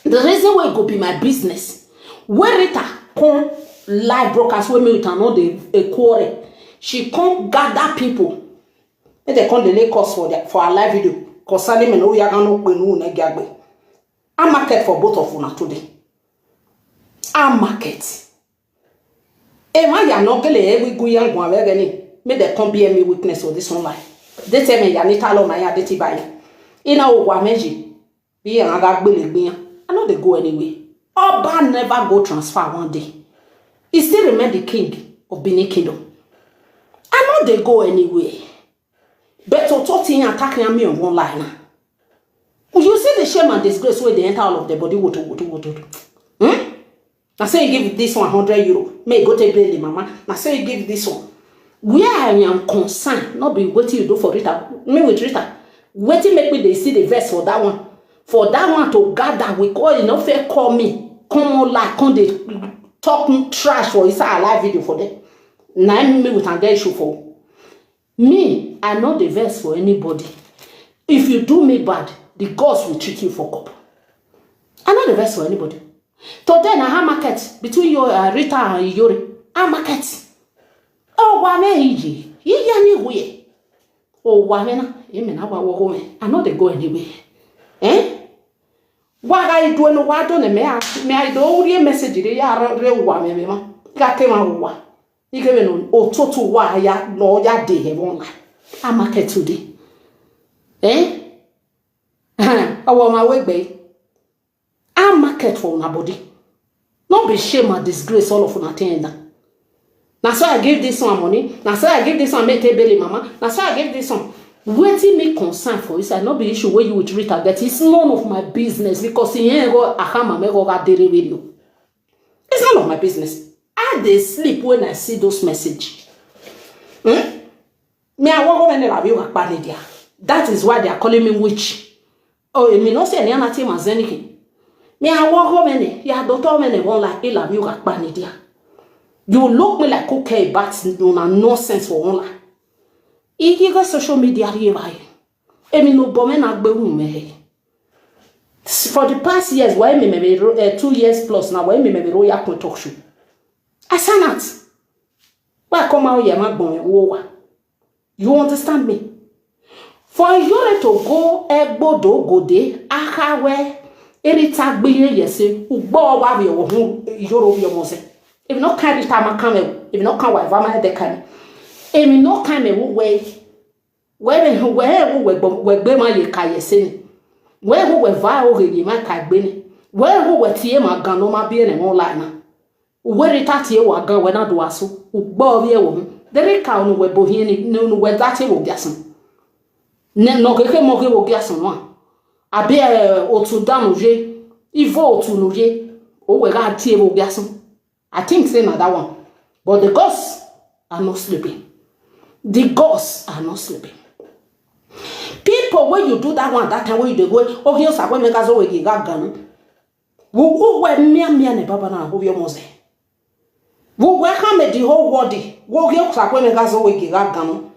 The reason why it could be my business, where Rita come live broadcast with me with another a quarry, she come gather people. And they come delay cost for a live video. Cause Salim and Oyagano Benu Negagbe. I market for both of you today. I market. Emma ya no gele every go young one again. May they come be me witness of this online. They tell me Yanita lo my adeti buy. In our wameji. Be another billy. I know they go anyway. Oba never go transfer one day. He still remain the king of Benin Kingdom. I know they go anyway. But to talk to attacking me on one line. You see the shame and disgrace where they enter all of the body. What? Now say you give this one €100. May go take bail, mama. Now say you give this one. Where I am concerned, not be what you do for Rita. Me with Rita. What make me they see the verse for that one. For that one to gather with all you know fair call me. Come on like come they talk trash for it's a live video for them. Now me with an issue for me. I know the verse for anybody. If you do me bad, the gods will treat you for cup. I'm not the best for anybody. Today, na ha market between your Rita and Yuri. A market. Oh, why me? Ye we. Oh, why me? I know they go anywhere. Eh? What I do no why don't me I do real message they are real one me ma. Got came out wa. You give no o to why ya no ya day he won. A market today. Eh? I want my way bay. I market for nobody. Not be shame or disgrace all of una tender. Now so I give this one money. Now so I give this one make baby mama. Now so I give this one. Waiting me concern for you. I not be issue where you would retarget. It's none of my business because in here go ahama me go got daily video. It's none of my business. I dey sleep when I see those messages. Me I walk when they have you dia. That is why they are calling me witch. Oh, me no say any anati mazeniki. Me I walk when ya doctor when they won't like ila you dia. You look me like okay, but no nonsense for online. Iki go social media here by. Emi no bome na gbe hu me. For the past years, why me 2 years plus now, why me royal talk show. Asanat. Why come out here ma gbon wo. You understand me? For you to go egbodo gode akawe erita gbe yese ugbo wa bi wo hu yoro bi mo se. If not carry time come, if not come wife am de kan. Emi no kan me wo where gbe ma ye ka yese ni. Where who were va o re ma ka gbe ni. Where who were tie ma gan no ma bi ne mo line na. Where it atie wa gan we na do aso. Ugbo bi e wo. Dere ka no we bo hie ni no we that e wo biasen. Ne no keke mo ke wo biasen no. Abi otu danu je. Ivo otu no je. O we ga tie wo biasen. I think say na that one. But the ghosts are not sleeping. The ghosts are not sleeping. People, when you do that one, that time when you go, oh, here's a woman as always you got gun. Who were me and Baba now, who you must say. Who welcome the whole body. Who here's a woman as always you got gun.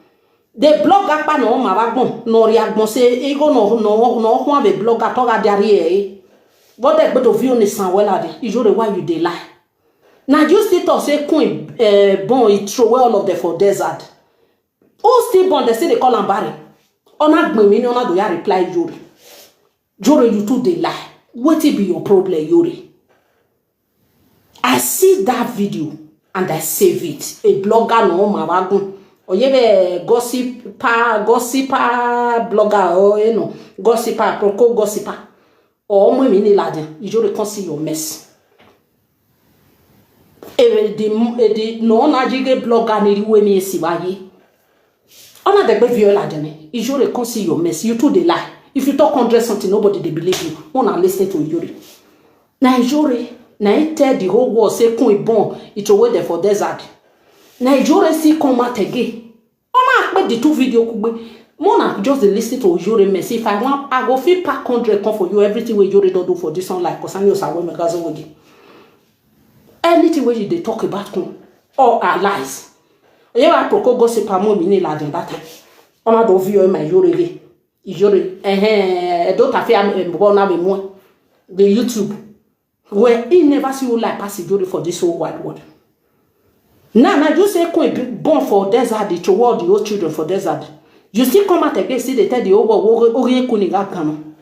The blog up and no maragon, no reagon say, ego no, one be blog at all at the what that bit of you is well, usually why you they lie. Now you still talk say queen bon it throw all of the for desert. Who still born they say they call them Barry. Ona gbemi ona do ya reply Yuri. Yuri you too they lie. What it be your problem Yuri? I see that video and I save it. A blogger no mawagun. Or yebe gossiper blogger or you know gossiper proko gossiper. Or me mini laden. You can't see your mess. The no najige blogger ni we me siwaye. Ona de be viola dene. You can't see your mess. You too they lie. If you talk 100 something, nobody they believe you. Wanna listen to Yuri. Na Yuri, na it tell the whole world say kun bon it away there for desert. Na Yuri see come out again. Ona akpe the 2 video kugbe. Mona just listen to Yuri mess. If I want, I go feel pack 100 come for you. Everything we Yuri don't do for this one like Kosanyo Sawe Megazo Wodi. Anything where you they talk about kun or are lies. You are proko gossip amo mini la den that time. Ona do view my Yuri. Yuri don't have bona be more the YouTube where he never see you like pass Yuri for this whole wide world. Now you say born for desert the toward the old children for desert. You still come out again see they tell the over kuniga gano.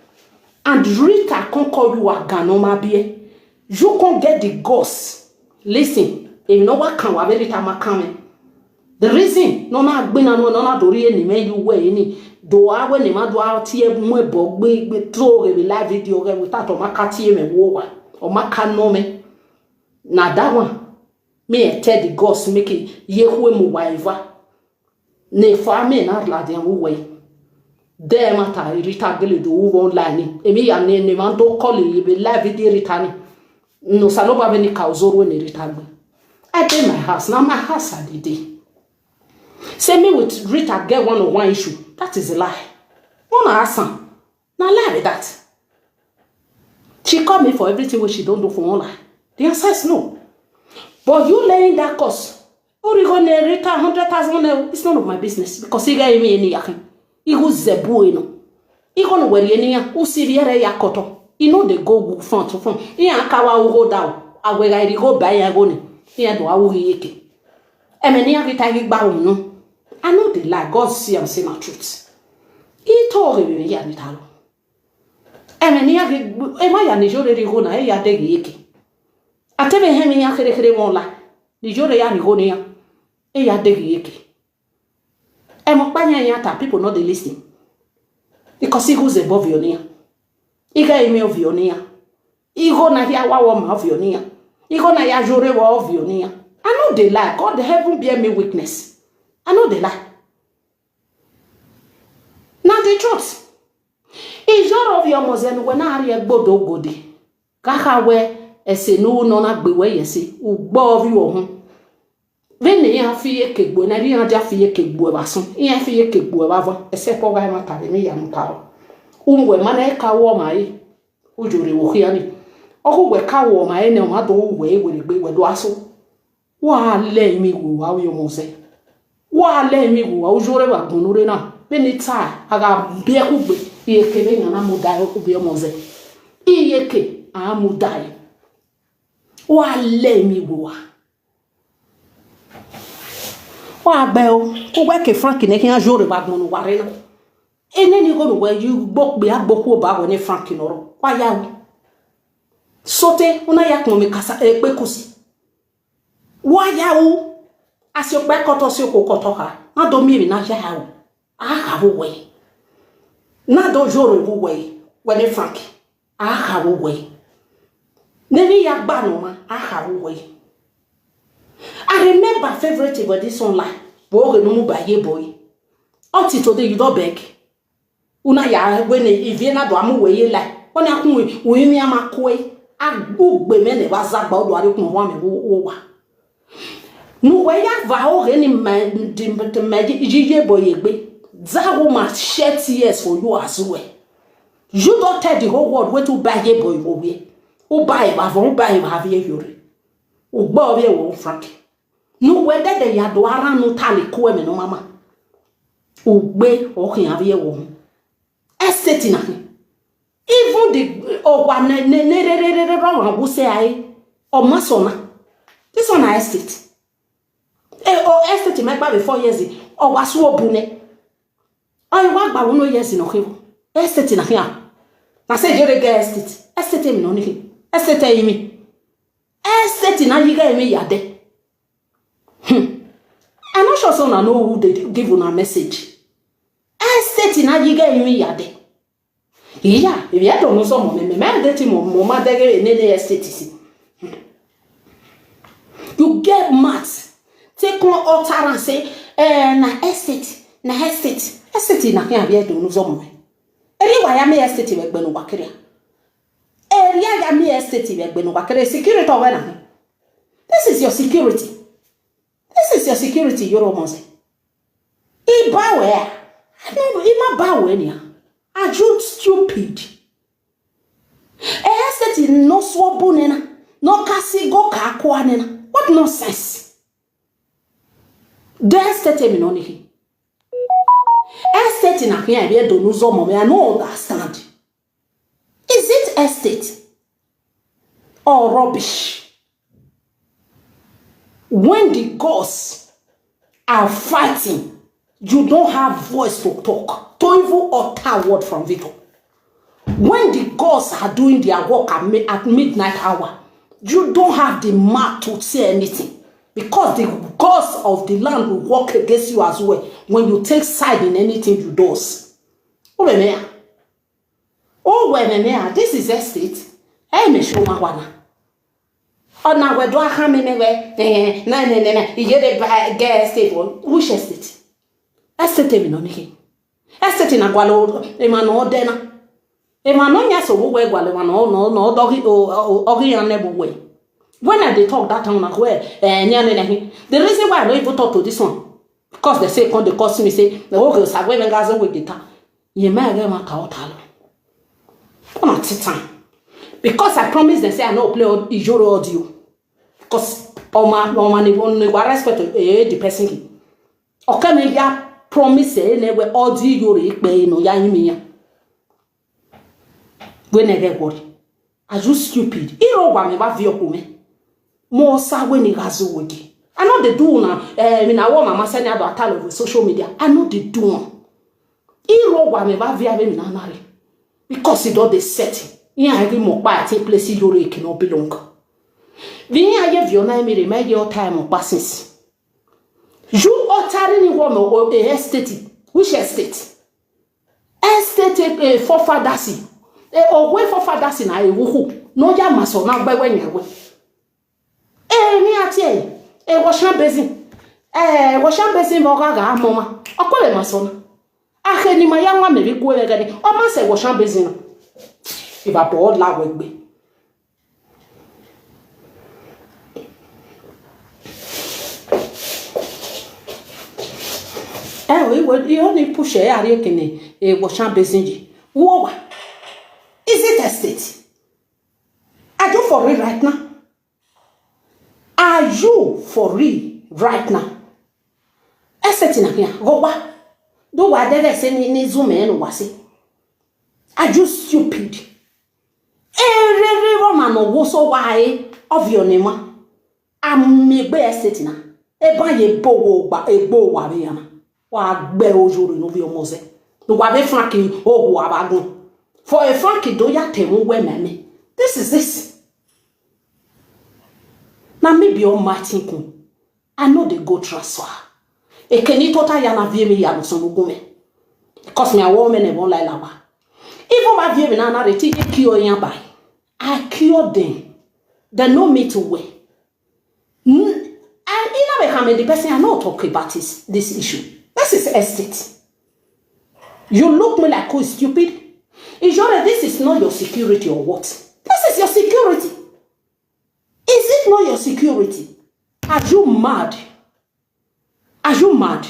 And Rita can't call you a gano mabie. You can't get the ghost. Listen, if you know what can wa very time coming. The reason no na gbina no na dori eni me you we ni do awe ni ma do atie mu ebo gbe throw the live video ge without o maka tie me wo wa o maka no me na that one me tell the ghost make ye hu mu waiva ne fa me na la de wo we de mata Rita gele do wo online e mi ya ne man do call the live video Rita ni no saloba be ni ka ozoro ni Rita gbe I dey my house now my house I dey. Say me with Rita get one issue. That is a lie. One answer. Now lie with that. She called me for everything which she don't do for online. The answer is no. But you laying that course. Or you gonna Rita 100,000? It's none of my business because he gave me any yakin. He was zebu, you know. Ikon werienia, usiviere ya koto. You know they go front to front. Iya kawa ugo down. Awega go buy ya goni. Iya do awu yeke. Emeni agita gba no. I know the lie. God see and say my truth. He told me ya nitalo. Emeni agi ema ya nijore rigo na ya degi yeke. Atebe hemi ya kere wonla. Nijore ya nigo ya. Ya degi yeke. Emo panya ya ta people not dey listen. Because he goes above your near. Iga eme of your near. Igo na ya wawa of your near. Igo na ya jore wa of your near. I know they lie. God the heaven bear me witness. I know they lie. Now the truth. Is your of your mozen when I read bodo godi. Kaka we ese no na gbewe yesi. Ugbo of you home. Vene ya fiye kegbo na ri anja fiye kegbo basun iya fiye kegbo bava except oga ma tare mi ya mkaro umwe mana e ka wo mai ujure wo hiani ogwe ka wo mai ne ma do we gbe wedo aso wa le mi wo wa yo mose wa le mi wo wa ujure ba gunure na beni ta aga be ku gbe iye ke be na mu dai ku be mose iye ke a mu dai wa le mi wo wa bel ko wa ke Frank ne kan jore ba gbonu ware na eneni go we you gbok be agboku ba go ne Frank noro wa ya sote una ya kon mi kasa pe kusi wa ya o asio pe koto si ko koto ha na do mi na ja ha o ha wo we na do jore wo we ne Frank ha wo we ne ni ya gba no ma ha wo we. I remember favorite about this online. Boy, no buy boy. Until today you don't beg. Una ya when if you na do amu we like. When I we mi ama koi. I go be me ne waza ba do ari kun wa me wo wa. No we ya va o re ni man the magic jije boy egbe. That woman shed tears for you as well. You don't tell the whole world where to buy a boy wo we. O buy ba von buy ba have yori. O gba obi wo Frank no whether the ya do ara no tale ko me no mama o gbe o kan ave wo estate na even the o wa ne ro wo say ai o masona this one na estate o estate me gba before years o wa so obu ne o wa gba wo no years no ke estate na hia na say jere ga estate me no ni estate yi mi estate na yiga eme yade. I'm not sure someone know who they give on a message. Estate na yiga eme yade. Yeah, if you don't know someone, me date mama dege ene estate. You get mad. Take one altar and say, na estate na here be don't know someone. Anyway, I me estate we gbe no wakere. Area ya me estate we gbe no wakere security over na. This is your security. This is your security, Yoromose. Ibawe. No, ima bawe niya. Are you stupid? Estate no swobu nena. No kasi go kakwa nena. What nonsense? The estate mi noni hi. Estate na hiya biye donuzo mome. I don't understand. Is it estate? Or rubbish? When the gods are fighting, you don't have voice to talk. Don't even utter word from Victor. When the gods are doing their work at midnight hour, you don't have the mouth to say anything. Because the gods of the land will work against you as well when you take side in anything you do. Oh, this is estate. Hey, me show my one. Oh, now we do a hammy never. No. You get a get estate. Which estate? Estate no niki. Estate na gwalo. Emano dena. Emano nyaso we gwalo. No doggy ogi ane buwe. When I they talk that time like where the reason why I don't even talk to this one because they say when they cost me say the whole girls have women guys with guitar. You may get my cow talo. Come at time. Because I promised they say I no play Ijoro audio. Because my respect the person. Okay, me ya promise never audio you no ya. when I get worried. Are you stupid? You know what me ba vi okume. Mo sa when you gazu wegi. I know they do now. I want mama send you to tell over social media. I know they do. You know what me ba vi ave me na nari. Because it all the setting. You agree more by take place you rake no belong. Vini aye viona me remind your time of passes. You uttering woman or the estate. Which estate? Estate for fadasi. Or way for fadasi na ewu. No ya maso na gbe when yawe. Me atie. Washan basin boga mama. Akole maso na. Ahe ni maya nwa me bi ku e gani. O ma se washan basin. Iba bo la wegbe. You only push a kene a washan basin. Whoa. Is it a state? Are you for real right now? Are you for real right now? Estate na here. Go wa. Do what they say ni zoom en wasi. Are you stupid? Every woman no so why of your name. Am me be estate na. E ba ye bo wa be yana. Wa gbe ojoro no bi omoze. Do wa be franki o wa bagun. For a franki do ya temu we meme. This is this. Now maybe on Martin kun. I know they go transfer. E keni tota ya na vie me ya no so gume. Because me a woman e won like lawa. Even my vie me na reti e cure yan by. I cure them. They know me to way. And the person I know talk about this issue. This is estate. You look me like who is stupid? Is sure this is not your security or what? This is your security. Is it not your security? Are you mad? Are you mad?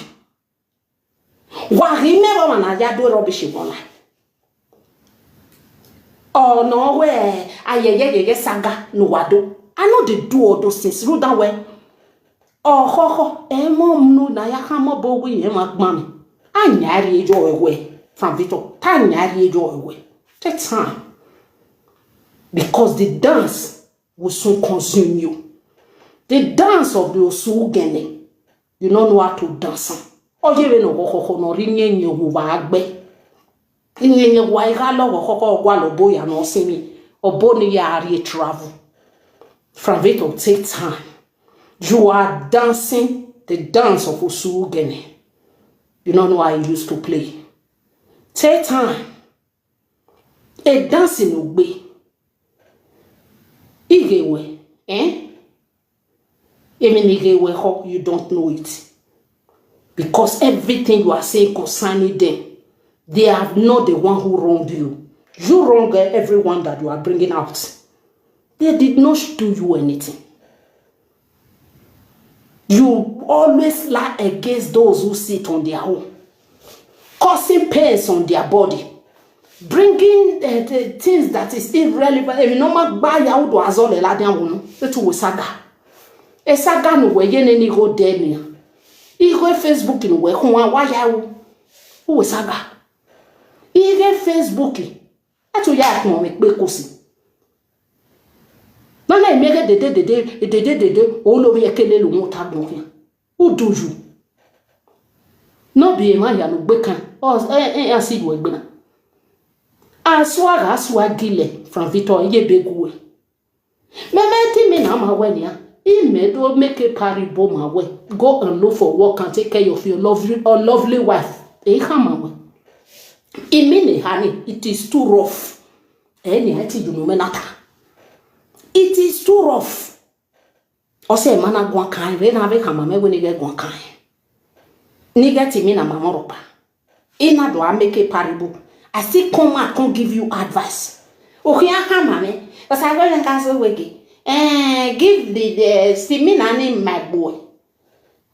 Why remember when I do rubbish in online? Oh no way! I saga no wado. I know they do all those things. Root that way. Oh mom no na ya kama bogu ye magmami. Anyari ejo away from Victor. Tanyari ejo away. Take time. Because the dance will soon consume you. The dance of the Osugene. You don't know how to dance. Or you no go no rinye you wagbe. Inye wa igalo go gwalo boya no semi. Oboni ya ari travel. From Victor take time. You are dancing the dance of Osugene. You don't know how I used to play. Take time. A dancing ugbe. Igewe, Even Igewe, how you don't know it. Because everything you are saying concerning them, they are not the one who wronged you. You wronged everyone that you are bringing out. They did not do you anything. You always lie against those who sit on their own, causing pains on their body, bringing the things that is irrelevant. If no man buy out to azole la dia wonu, it will saga. E saga no we ye ni go there ni. I go Facebook ni we ko wa ya wo saga. I go Facebook atu ya ko me pe kosi. Nana emege de olo bi ekele lu mo ta gbon yan. Who do you? No be ma ya no gbe kan. O asi do egbe na. Aswa gile from Victor ye beguwe. Memeti me na ma we ni a. I me do make a paribo ma we. Go and look for work and take care of your lovely wife. E kama we. I mean honey, it is too rough. Any ati do no menata. It is too rough. Ose mana gwan kan re na be kama me we ni get gwan kan. Ni get me na mama ropa. Ina do a make a paribo. I still come and can't give you advice. Okay, I can't, mommy. Because I go and cancel wiki. Give the seminar name my boy.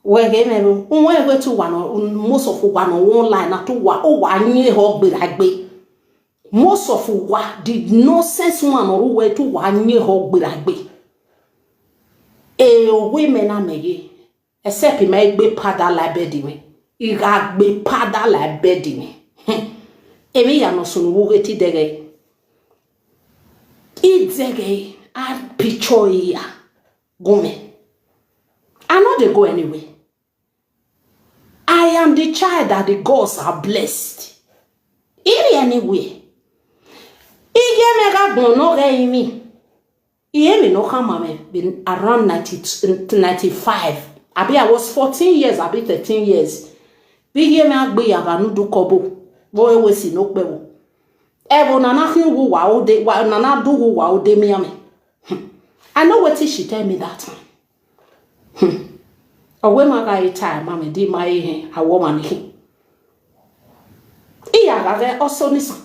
Well, game when go to one most of one line not to one year hog be like be. Most of what did no sense one or way to 1 year hog be like be. Women are me, except he may be pada like bedime. He got be pada like bedime. Emi ya no sunu wugeti dege. Idzege I picture here. Gome. I know they go anyway. I am the child that the gods are blessed. Iri anyway. Ige mega no ge me. Iye no come been around 95. I was 14 years, 13 years. Big me agbe yaga nu du kobo. Boy we si no pewo. Evo nana hin wo wa o de wa nana do wo wa o de me ame. I know what she tell me that time. Owe maga time mama di my he a woman he. Iya ga also listen.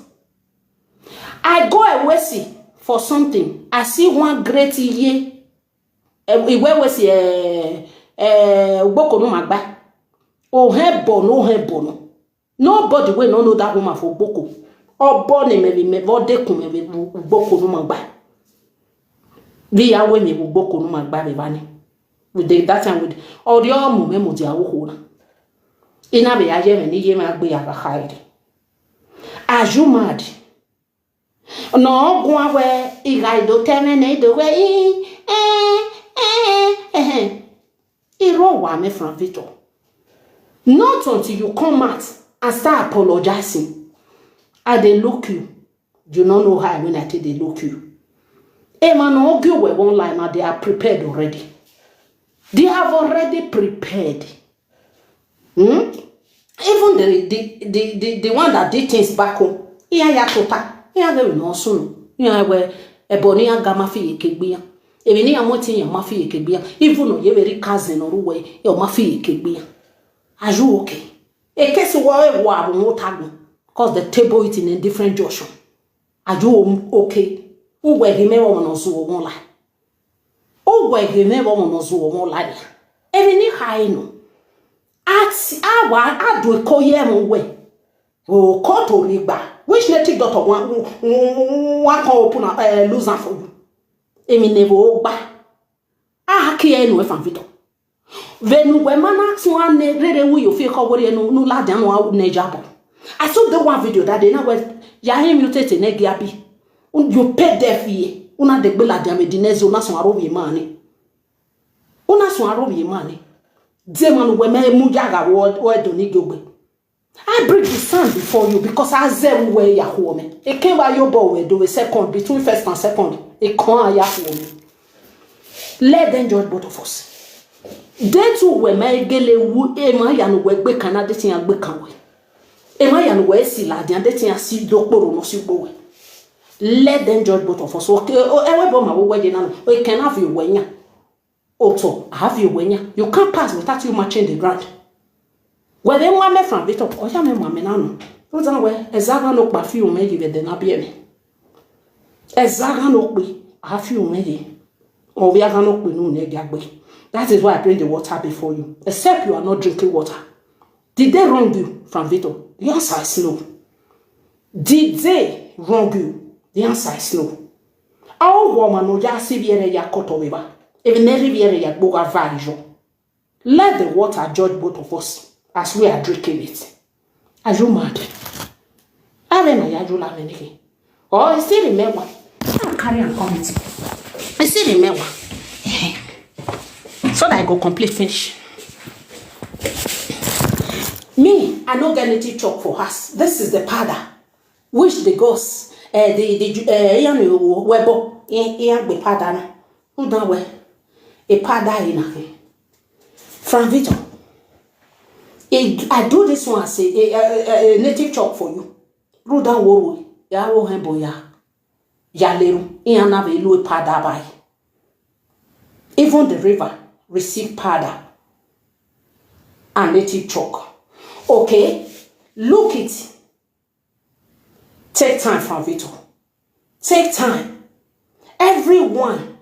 I go away see for something. I see one great year. Iwe we see Ugboko no magba. Oh hebo no. Nobody will not know that woman for Ugboko. Or born me vode kun me Ugboko no magba. We are when me Ugboko no magba be bani. With that time with all the old me mo dia wo ho. Ina be aye me ni ye ma gbe ya ka hide. Are you mad? No go away. I do terminate the way. Iro wa me from Victor. Not until you come out and start apologizing. And they look you. You don't know how when I tell they look you. Man, argue with one line and they are prepared already. They have already prepared. Even the one that did things back home. Ya tota. Ya them no soon. Ya where a bonia gamma fee kebia. Even ya moti ya mafi kebia. Even no ye very cousin or way your mafi kebia. Are you okay? A case where war no tag because the table is in a different junction. Are you okay? Who were he never on so one lie? Oh, where he never on so one lie. Even high no. I do a coyem way. Oh, call to riba. Which native daughter one call open a loser for you. Emi never ba. Ah, kia no from Vito. Venu we manax one rede wu you feel covered no lad and one nejabo. I saw the one video that they now were Yahim mutate negiabi. You pay their fee. Una de bela diame dinezo na son arobi money. Una son arobi money. Demon we me mujaga word don't go. I bring the sun before you because I said where you home. It came by your boy do a second between first and second. It can't ya home. Let them judge both of us. They too were my gele wu ema yan we Canada thing and bekanwe. Ema yan we si la dian dating and see dokoro no si bowe. Let them judge both of us. Okay, everybody my way now. We can have you wenya. Also, have you wenya. You can't pass without you matching the ground. Well, then one me from Victor, or yam mamma nano. Who's on where a zaga no perfume may give it the nabiemi. A zaga no be a few maybe. Or we are no negagwe. That is why I bring the water before you. Except you are not drinking water. Did they wrong you from Victor? The answer is no. Did they wrong you? The answer is no. Our woman no just see ya kotoviva. Even every ya boga varijo. Let the water judge both of us. As we are drinking it. Are you mad? I don't know. Oh, I still remember. I'll carry on comment. I still remember. So that I go complete finish. Me, I don't get anything talk for us. This is the powder. Which the ghosts, webo, be powder. Who don't wear a powder in a from Vito. I do this one as a native chalk for you. Ruda woru ya wo hembo ya leru in have a low pada by. Even the river receive pada and native chalk. Okay, look it. Take time from Vito. Take time. Everyone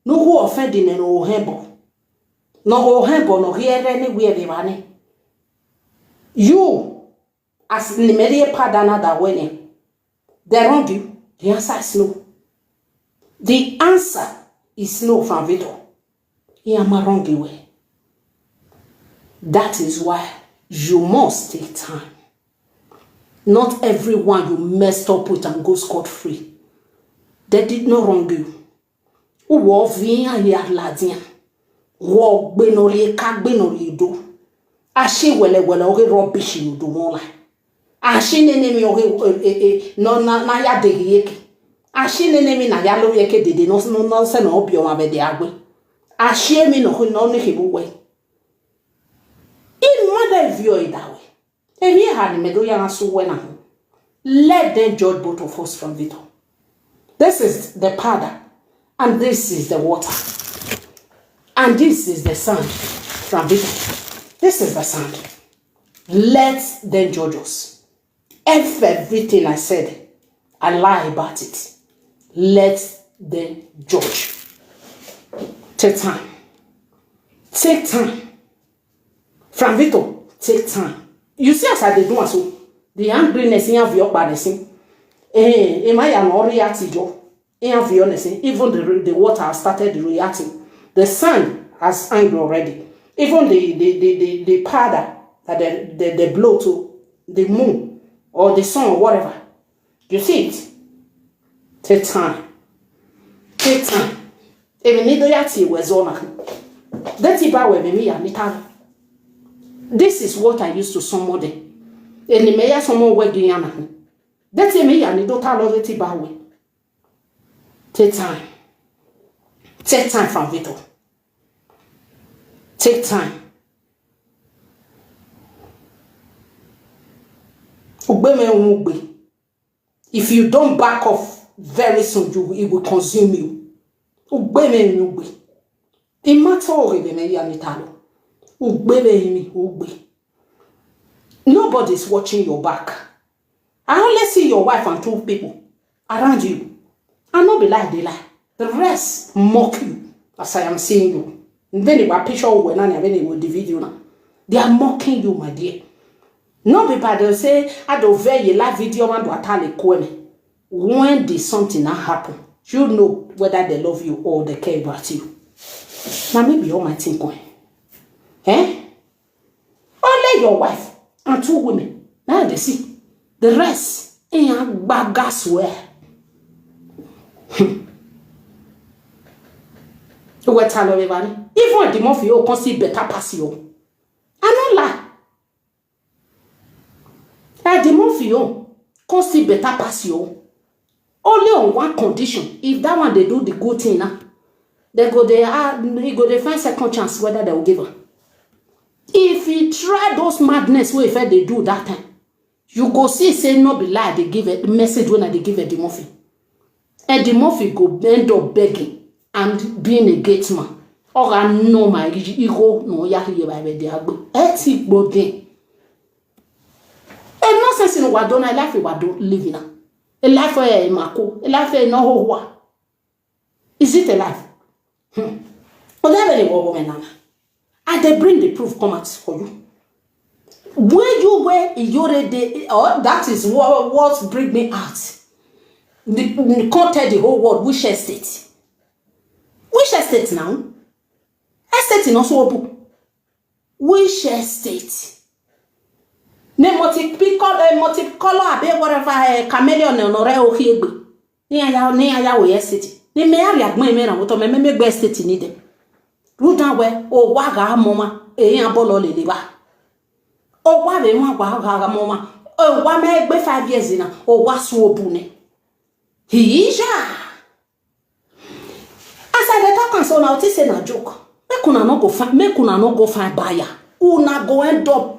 no who offending and no hembo. No hembo no here anywhere they money. You, as Nimeria Padana that winning, they wrong you. The answer is no. The answer is no from Vito. He am a wrong way. That is why you must take time. Not everyone you messed up with and go scot-free. They did not wrong you. Wo via ya ladia. Wo benori ka benori do. Ashi wele oge rubbish you do one. Ashi nene oge no na ya de yeke. Ashi nene na ya lo yeke de no se no obi o ma be de agbe. Ashi mi no ne hibu we. In mother view it that way. If you had me do ya so when let them judge both of us from Vito. This is the powder, and this is the water, and this is the sand from Vito. This is the sand. Let them judge us. If everything I said, I lie about it, let them judge. Take time. Take time. From Vito, take time. You see as I did do so, the angriness in your body. Am I an reacting job? Even the water has started reacting. The sun has angry already. Even the powder that they blow to the moon or the sun or whatever. You see it? Take time. Take time. Even need to was on. That's about me and this is what I used to somebody. And the mayor someone working. That's me and the daughter of the Tibawe. Take time. Take time from Vito. Take time. If you don't back off very soon, it will consume you. It matters. Nobody's watching your back. I only see your wife and 2 people around you. And not be like they lie. The rest mock you as I am seeing you. Then if I picture when I with the video now. They are mocking you, my dear. No people they'll say, I don't very live video and do atale kweme. When did something not happen? You know whether they love you or they care about you. Now maybe all my thing going. Only your wife and 2 women. Now they see. The rest ain't bagas where. What tell everybody? Even the more you can see better pass you. I don't lie. The more you can see better pass you. Only on one condition. If that one they do the good thing now, they go they find second chance whether they will give her. If you try those madness where if they do that time, you go see say no be lie they give it the message when they give it the Murphy. And the Murphy go end up begging and being a gate man. Or I know my ego no yaki by the agbo. Eti bodin. And nonsense in what don't I life what don't live in a life where a mako, a life where no what. Is it a life? Whatever the woman and they bring the proof come out for you. Where you were in your day, or that is what bring me out. The content the whole world, which estate? Which estate now? Estate in also which estate? Ne multicolor abe whatever chameleon on or hiegbe. Ni aya we estate. Ni me area gbon me na wo to me gbe estate ni de. Ru dan we o wa ga moma eyan bolo lele ba. O wa be wa ga moma. O wa me gbe 5 years na o wa so obu ne. Hija. As I talk and so now it is a joke. Make una no go find buyer. Una go end up.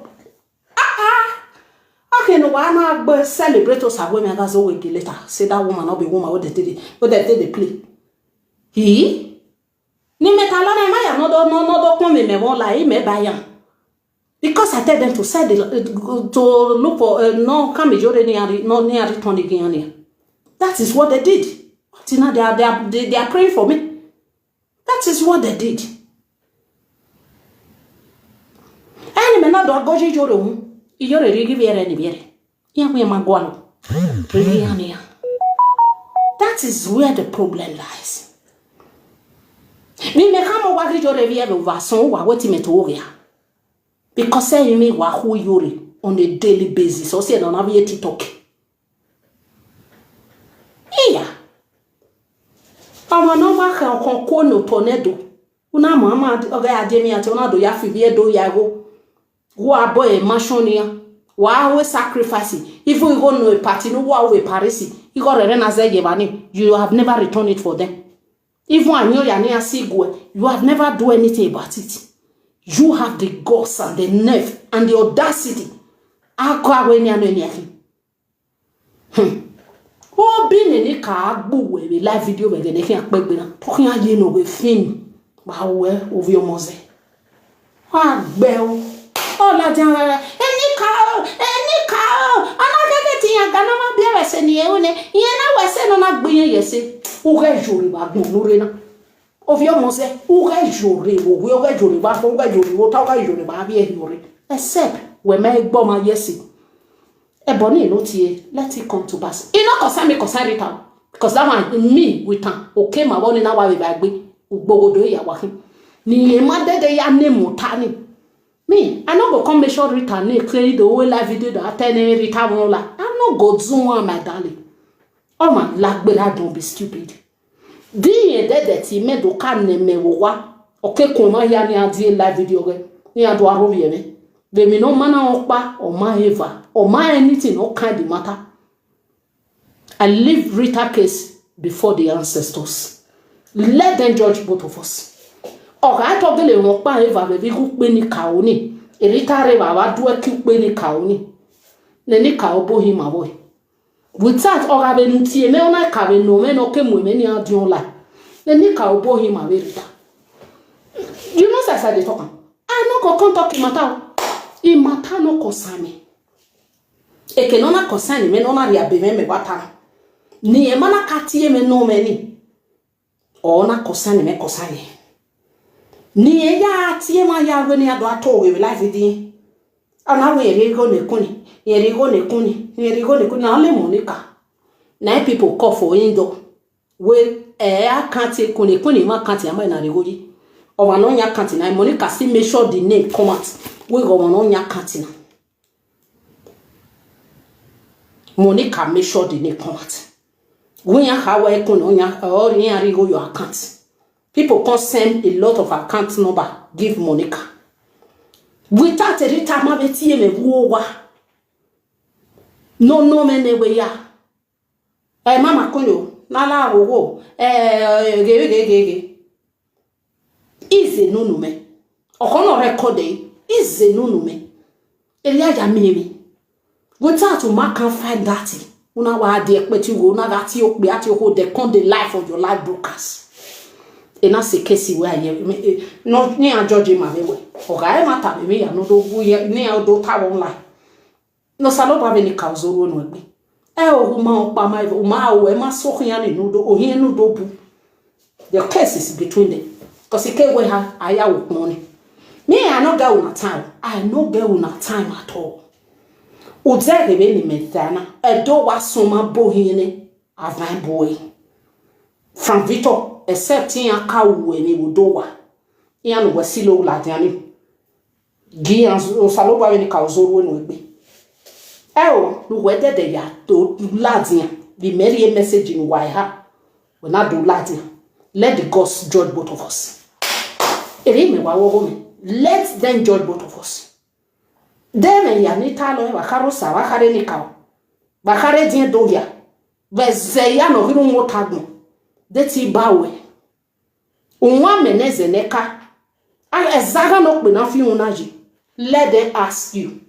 Okay, no one na celebrate us away me that's always later. Say that woman not be woman what they did play. He ni metalo na ma ya no come me won lie me buyer. Because I tell them to sell to look for no come near return again. That is what they did. Tina, they are praying for me. That is what they did. Any man not go to your room. You're a give any beer. That is where the problem lies. Me come over your review over so what him to because say me who yuri on a daily basis or say on have to talk. Yeah. Ama no ma kan kon no tornado. Una mama oga ademi ate una do ya fibie do ya go. Wo aboy machonia. Wa we sacrifice. If we go no a party no wa we parisi. You got rena ze yebani. You have never returned it for them. Even anyo ya ne asigwe, you have never do anything about it. You have the guts and the nerve and the audacity. Akwa we ni anu ni ahi. O bi ni ka agbu we live video we de ki apegbe na. Tokin aye no we film. Ba we ovi omoze. Wa gbe o. O la jan eni ka anagege ti yan gana ma bi wese ni e one. Yen na wese no na gbe yen yese. O ge jori ba gun lure na. Ovi omoze o ge jori o ge jori ba o ge jori o ta o ge jori ba bi e jori. Except we me gbo ma yesi. Ebony no tie, let it come to pass. It not concern me concern it out. Because that one me with time. Okay, my one na wa we bagbe. Ugbogodo ya wa hin. Ni e ma de ya name tani. Me, I no go come make sure return clear the whole live video that attend return all like. I no go zoom on my darling. Oh man, lagbera don't be stupid. Di e de ti me do kan ne me wo wa. Okay, kuma ya ni adi live video ge. Ni ado arobi me. They may no manner okpa or my ever or my anything or kind of matter. I leave Rita case before the ancestors. Let them judge both of us. Okay, I talk gele okpa ever baby who penny kaoni. Rita reba wa do a cute penny kaoni. Neni kaobo him away. Without or having tea me on a cabin no men or came women in your life. Neni kaobo him away. You know, as I said, I no go talk matter. I matter no concern me. E ke no na concern me no na ria be me wata. Ni e mana katie me no me ni. O na concern me concern. Ni e ya tie ma ya we ni ado ato we life di. Ana we ri go ne kuni. E ri go ne kuni. E ri go ne kuni na le Monica. Na people call for window. We I can't take kuni ma can't ya ma na ri go ji. O wa no nya can't na Monica still make sure the name come out. We go on your cantina. Monica make sure the name come out. When you have a cononia or go your account. People can send a lot of account number, give Monica. Without a time of a team of war. No many way ya. Mama Kono, Nala wo, easy no me. Okono record is no me. Elia ya mimi. Without to mark and find that. Una wa de expect you go na that you be at your hold the life of your life brokers. And that's a case where you not near judging my way. Or I matter me, I no do near do town line. No salob have any cows or one with me. Oh, ma my ma so yan no do or here no do. The case is between them. Because he can't wait I work money. Me, I no go on time. I no go on time at all. Uzere beni methana. Edo wa soma bohine. Avan boy. From Victor, except in a cow when he would do. Ian was silo ladiani. Gian saloba when the cows all with me. Oh, no whether they are to ladian. The merry message in Waiha. When I do ladian. Let the gods judge both of us. Eri me wa woman. Let them judge both of us. Them and Yanita lo wakaro sa wakare ni kao. Wakare dien doya. Vezeya no hiru motagno. Deti bawe. Unwa meneze neka. Al ezaga no kbe na fi unaji. Let them ask you.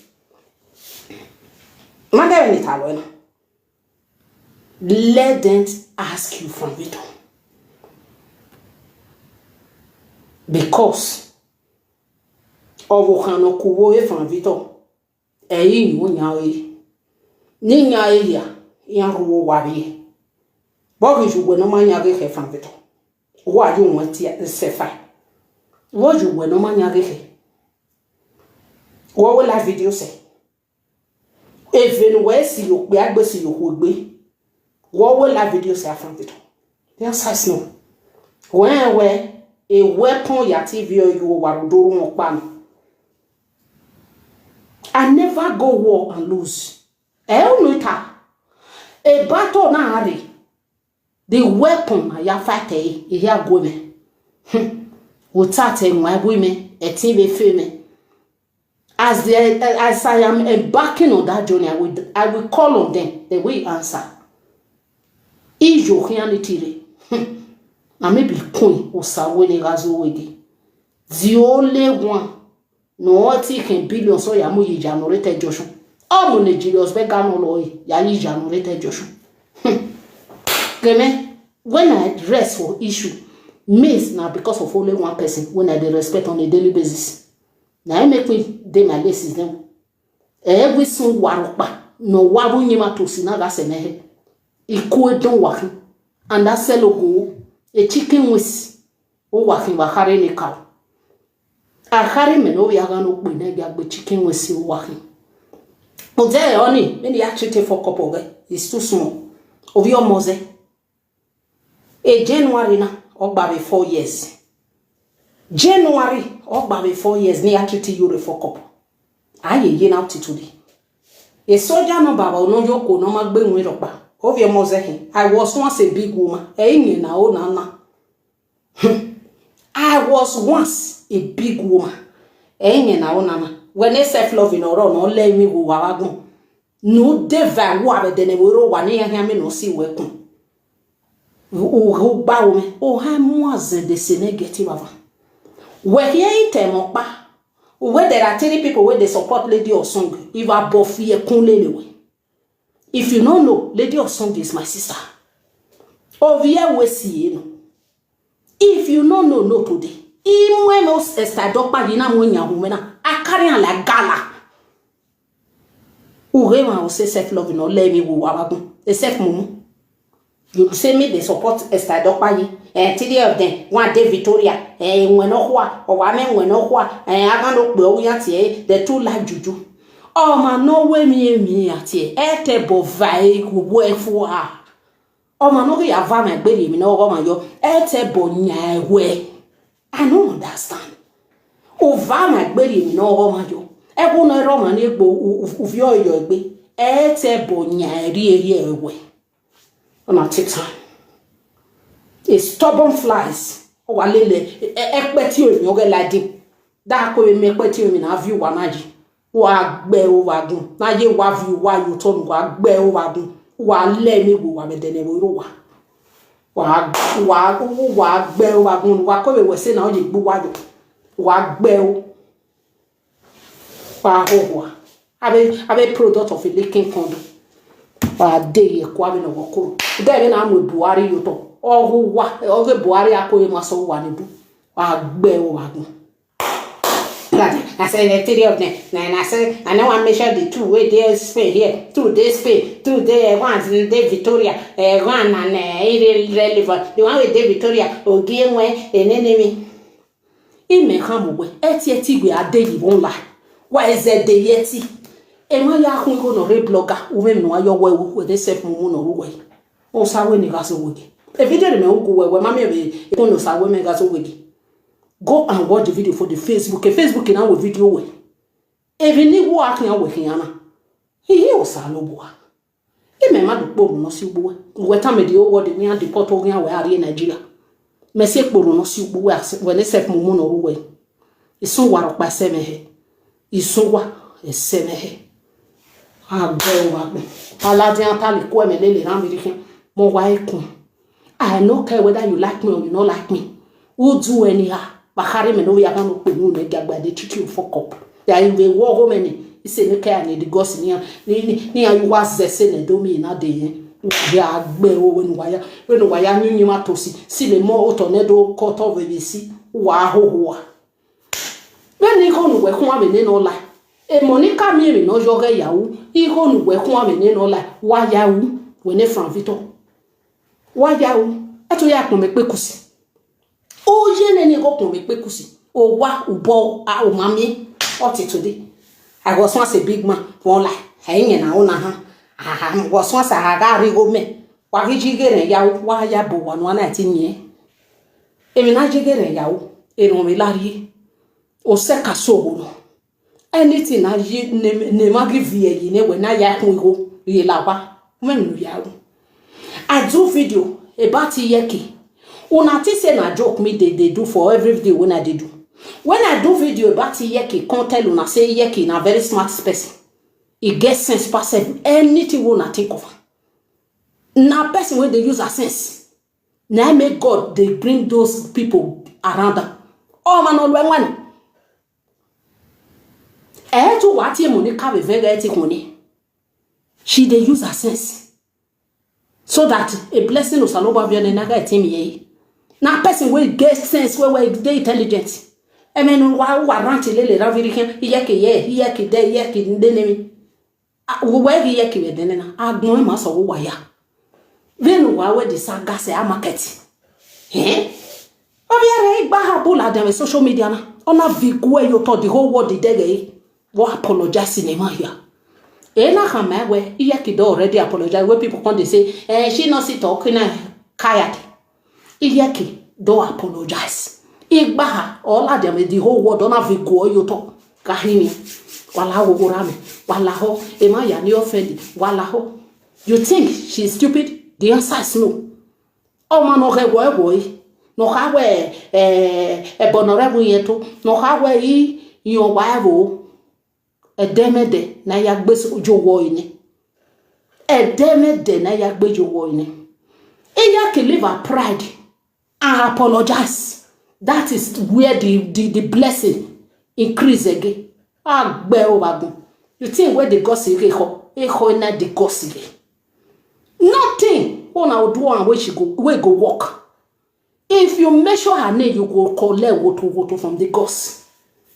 Manda Yanita lo ena. Let them ask you from it. Because Ovokano kuwo e from Vito. Eyi ni nyawe. Ni nyawe ya ruwo wabi. Bogi jugwe no manya ge from Vito. Wa ju nwati sefa. Wo jugwe no manya ge. Wo la video se. Even we si yo gbe agbe si yo gbe. Wo la video se from Vito. The answer is no. When a weapon ya TV you warudoro mo pa. I never go war and lose. A battle na hari. The weapon ya fight e here go me. Without women, a TV film. As I am embarking on that journey, I will call on them. They will answer. Is your humanity? I may be queen or Sawini Razowedi. The only one, no taking billions or Yamu generated Joshua. All Monegilios Begano Loy, Yayi generated Joshua. When I dress for issue, means now because of only one person, when I respect on a daily basis. Now I make me do my lessons them. Every soon warupa, no wabu nyima to sinaga senehe. Ikue don waki, and that sell go a chicken with o waki bahari ni cow. A harry men o yagano benega be chicken with you waki. Oh, there only many actually for couple is too small. Of your mose. A January na or by 4 years. January or by 4 years near treaty you for couple. I yen out today. A soldier no baba no yoko no mag bring with up. Of your mose. I was once a big woman. Na o nana. I was once a big woman. Na o nana. When they self-loving or no let me go wagon. No devil who have the never one year no see welcome. Oh, bow me. Oh, how was the sene getting over? Where here in where there are 30 people where they support Lady Osong, if I both here anyway. If you don't know, Lady Osong is my sister. Over here we see you. If you don't know, no today. Even when most estadokpa dina mwenya humena, I carry on like gala. Urema will say self-loving or let me go wabagun. The self-mumu. You say me they support estadokpa and today of them one day Victoria when no or women when no I can't know the two like juju. Oh man, no way me at here. Etebo vai work for her. Oh man, no ya va my baby, me no woman yo. Etebo nya we. I don't understand. Ova my baby, me no woman yo. Ego no Roman ego uvyo yo egbe. Etebo nya ri we. On a take time. A stubborn flies. Oh, a little ekpeti o yoga ladi. Da ko me ekpeti o mi na view wanaji. Wa gbe o wagun. Na ye wa view wa you turn wa gbe o wagun. Wa le mi go wa be dene wo ro wa. Wa gbe o wagun. Wa ko we say na o je gbo wa yo. Wa gbe o. Wa ho wa. Abe product of a leaking condo. Wa dey kwa me no wokoro. There na am Buhari yo to. Oh wa o ge Buhari akoye maso wa nebu. Wa gbe o wagun. I said the three of them. And I said, I know I measure the two way they Spain here, 2 days Spain, 2 days once in day Victoria, one and irrelevant. The one with day Victoria, or game way an enemy. It may come away. Eti we are day won't lie. Why is that the yeti? And why are you going to blogger? Women know your way with the self moon or way. Oh, so when you got so wiggy. If you didn't know where mammy be, you don't know how women got so wiggy. Go and watch the video for the Facebook. Facebook in our video way. Even if you are working, he was a lobo. He may not be no see boy. What time the old word me and the pot over here in Nigeria. Messy Boro no see boy when they set Mumun or way. It's so work by 7 head. It's so what is 7 head. Ah, go Aladian Tali Quame Lily American. More white. I don't care whether you like me or you don't like me. Who do anyhow? Bahari me no ya kan pe nu ne gagba de treat you for cup. Ya we wo go many. Ise ne kai ne the gossip ni you was say ne do me na de ya gbe o we no waya nyunyi matosi si le mo otonedo cut of BBC wa ho. When ni ko nu we kun ame ne no lie. E Monica mi no joga yawo. I ko nu we kun ame ne no lie. Wa yawo we ne Frank Victor. Wa yawo. Ato ya pon me pe kusi. Oh, ye go to me pekusi. Oh, wa ubo a umami. What it today? I was once a big man, one like hanging on ha. I was once a hagari go me. Wa jigere ya wa ya bo 119 ye. E mi na jigere ya o. E no me lari. O se kaso no. Anything na ye ne magi vie ye ne we na ya ku go ye la ba. Men no ya. I do video about yeki. Una ti say na joke me they do for every video when I do. When I do video about yeki, can't tell una say yeki na very smart person. He gets sense pass anything we not think of. Now person when they use a sense. Now make God they bring those people around them. Oh man, all one. To what you money carry very money. She they use her sense. So that a blessing of Saloba Viana naga team. Now person will get sense where they intelligent. I mean why ranch lele ravirican yeki de yeki denemi. Where he yeki with denena. Agno masa waya. Then why the saga say a market? Eh? Obiara baha bula dem social media na. Ona vigwe you thought the whole world the dege. What apologize in here? Na kama we yeki do already apologize. Where people come they say, she not sit talking kayak. Yeki do apologize. Igbaha all of them the whole world don't have go you talk. Kahini. Wala ho gorame. Wala ho emaya ni offended. Wala ho. You think she's stupid? The answer is no. Oh man, no boy. No ha we bonore yeto. No ha we your wife. Edemede na yagbe jowo ini. Edemede na yagbe jowo ini. Eya can live her pride and apologize. That is where the blessing increase again. Agbe obagun. You think where the gossip echo na the gossip. Nothing. Ona would do one where go walk. If you measure her name, you go collect water from the gossip.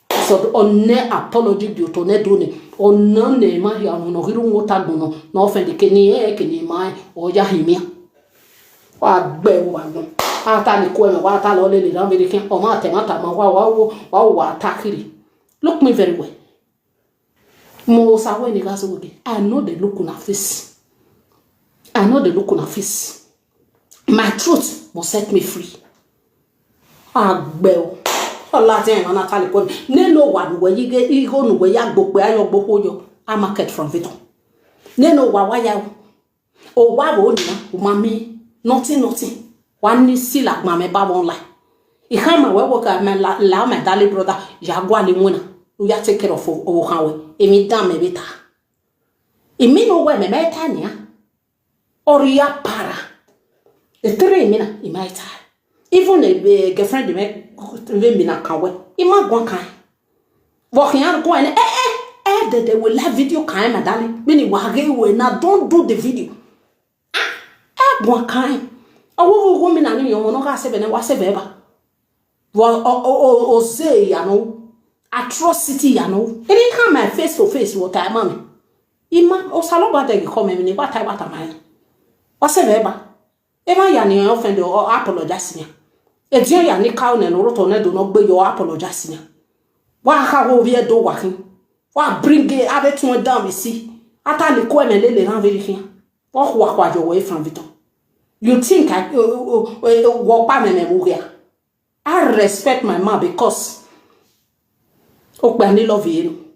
So on ne apology due to ne doni on no ne ma ya no hiru wota no no offend keni mai o ya himia wa gbe wa no ata ni ko me wa ta lo le ran be ken o ma te mata ma wa attackiri. Look me very well. Mo sa we ni ga so ge. I know the look on her face. I know the look on her face. My truth must set me free. Agbe o Latin and Natalie Pond. No one where you get ego no way ya book where your book a market from Vito. No why oh why won't you, mammy? Nothing. One is still like mammy babon line. If I'm a worker, my la my darling brother, Jaguar Limona, we are take care of how a me damn a bit. It mean no way, my Tanya or ya para. The 3 minutes in my time. Even a girlfriend make me na kawe. Ima gwan kan. Walking out go and they will have video kind, my darling. Meaning wage we now don't do the video. Gwan kan. Awo wo mi na ni yo mo no ka se be ne wa se be ba. O say ya no atrocity ya no. Any come my face to face what I mama. Ima o saloba de come me ni what I man. Wa se be ba. Ema ya ni offend or apologize me. Edio ya ni kaw na no roto na do no gbe your apologize me. Wa ha ho bi do wa kin. Wa bring it abetu down me see. Ata ni ko me le ran very here. Wa ho wa kwa jo away from Vito. You think I walk by me I respect my mom because I love you.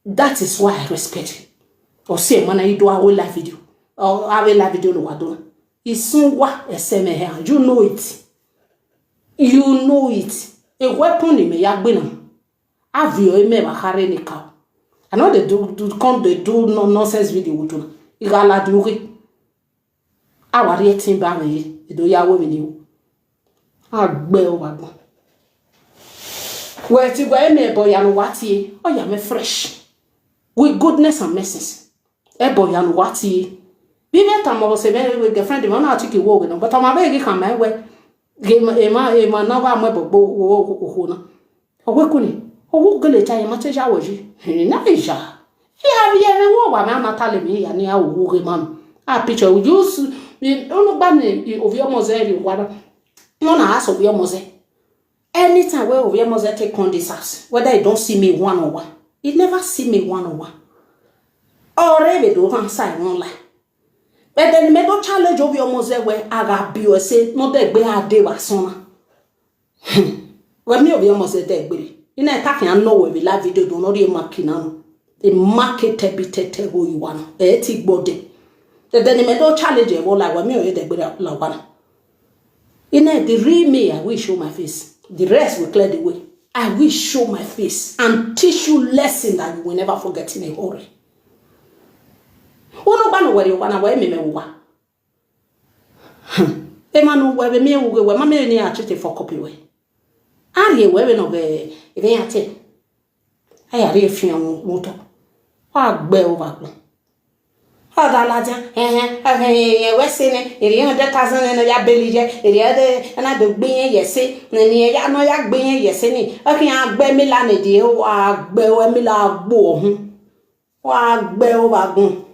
That is why I respect you. Or say when I do a whole live video. Or I will live video no wadona. It's soon what a seme here. You know it. You know it. A weapon in me yagbina. Have you ever carry any cow? I know they do no nonsense video with you. You gotta do it. Our rating by me, do ya women you. I bell wagon. Where to go, me boy, and what ye? Oh, ya me fresh. With goodness and messes. A boy, and what ye? Be better, more say, with a friend of mine, I'll take you walking, but I'm a baby come my way. Game a man, now I'm a bow. Oh, what could he? Oh, good at time, much as I was you. Navisha. He have ye ever walk by Mamma telling me, and I will walk him on. I picture with you. No bunny of your mosaic, water. No, ask of your mosaic. Anytime where of your mosaic take on this house, whether I don't see me 101, it never see me 101. Already do one side one lie. But then me go challenge of your mosaic where I got be or say, no, that be a day was summer. When me of your mosaic dead, Billy. In a attacking, I know where we live video do not even marking. The market a who you want, a tick body. Then they may not challenge it, like when me or the lawana. In the real me, I will show my face. The rest will clear the way. I will show my face and teach you lesson that you will never forget in a hurry. Uno bano wari wana wa eme mewa. Emanu wa me uwe wa mame ni achite for copy we. Ari we no be even ate. Aya re fian moto. Wa gbe over gbe. Ada laja we sene eri 100,000 na ya belije eri ade na do gbin yese ni ya no ya gbin yese ni akin agbe mi la ne di wa gbe we mi la gbo ohun wa gbe o ba gun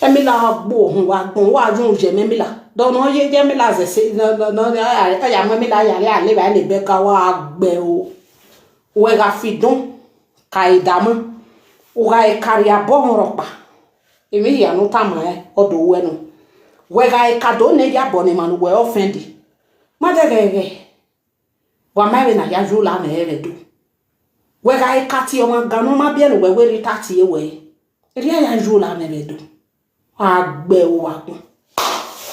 emi la gbo ohun wa gun wa jun je mi la do no ye je mi la se no ya mo mi la ya ale ba le be ka wa gbe o we ga fidun ka idamu o ga e kari abo ropa emi ya no tama odo we no we ga e kado ne ya bo ni manu we offendi ma de gege wa ma we na ya jula na ere do we ga e kati o ma ganu ma bia no we we ri tati e we ri ya jula na ere do agbe o wa kun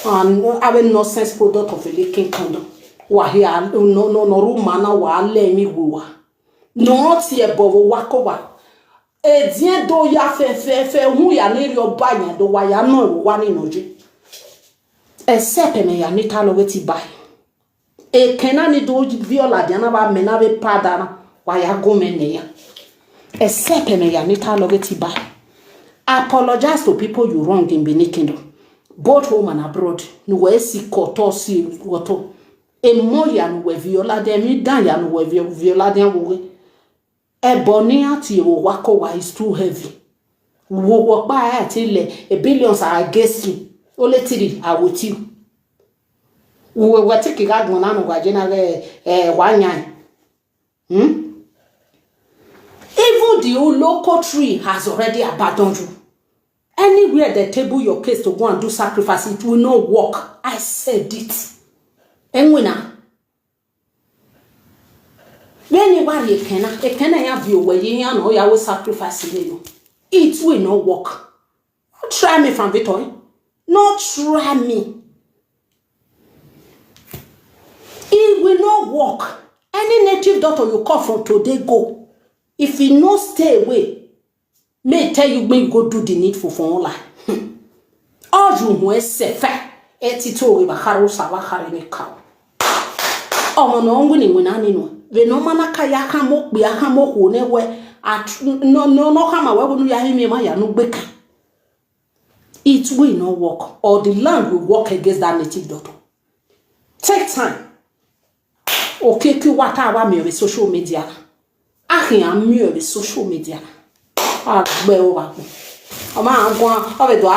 and have no sense product of a leaking candle wa here no room na wa le mi wo wa no ti e bo wa ko wa edien do ya fe hu ya ni ri oba yan do wa ya no wa ni noje except me ya ni ta lo weti bai e kenani do viola dia na ba me na be pada na wa ya go me ne ya except me ya ni ta lo weti bai. Apologize to people you wrong in Benin Kingdom, both home and abroad. No we si koto si woto e moya no we viola dem mi dan ya no we viola dem wo ebony ati wo wako wa is too heavy. Wo pa ati le a billions are against you. Ole tiri awoti. Wo wati ki ga gbon na no gwa je na wanyan. Even the local tree has already abandoned you. Anywhere they table your case to go and do sacrifice, it will not work. I said it. And when anybody a can have you where you know you will sacrifice you. It will not work. Don't try me from Victoria. Not try me. It will not work. Any native doctor you call from today, go. If you no stay away, may tell you when you go do the needful for online. All you know is safe. Etito we bakaro sawa harine cow. Oh no, winning when I know. We no mana kaya kamo be a hamo who never at no come away when you are him my no beka. It will not work, or the land will work against that native doctor. Take time. Okay, what I me with social media. I am mere with social media. Ah, well, a man going over to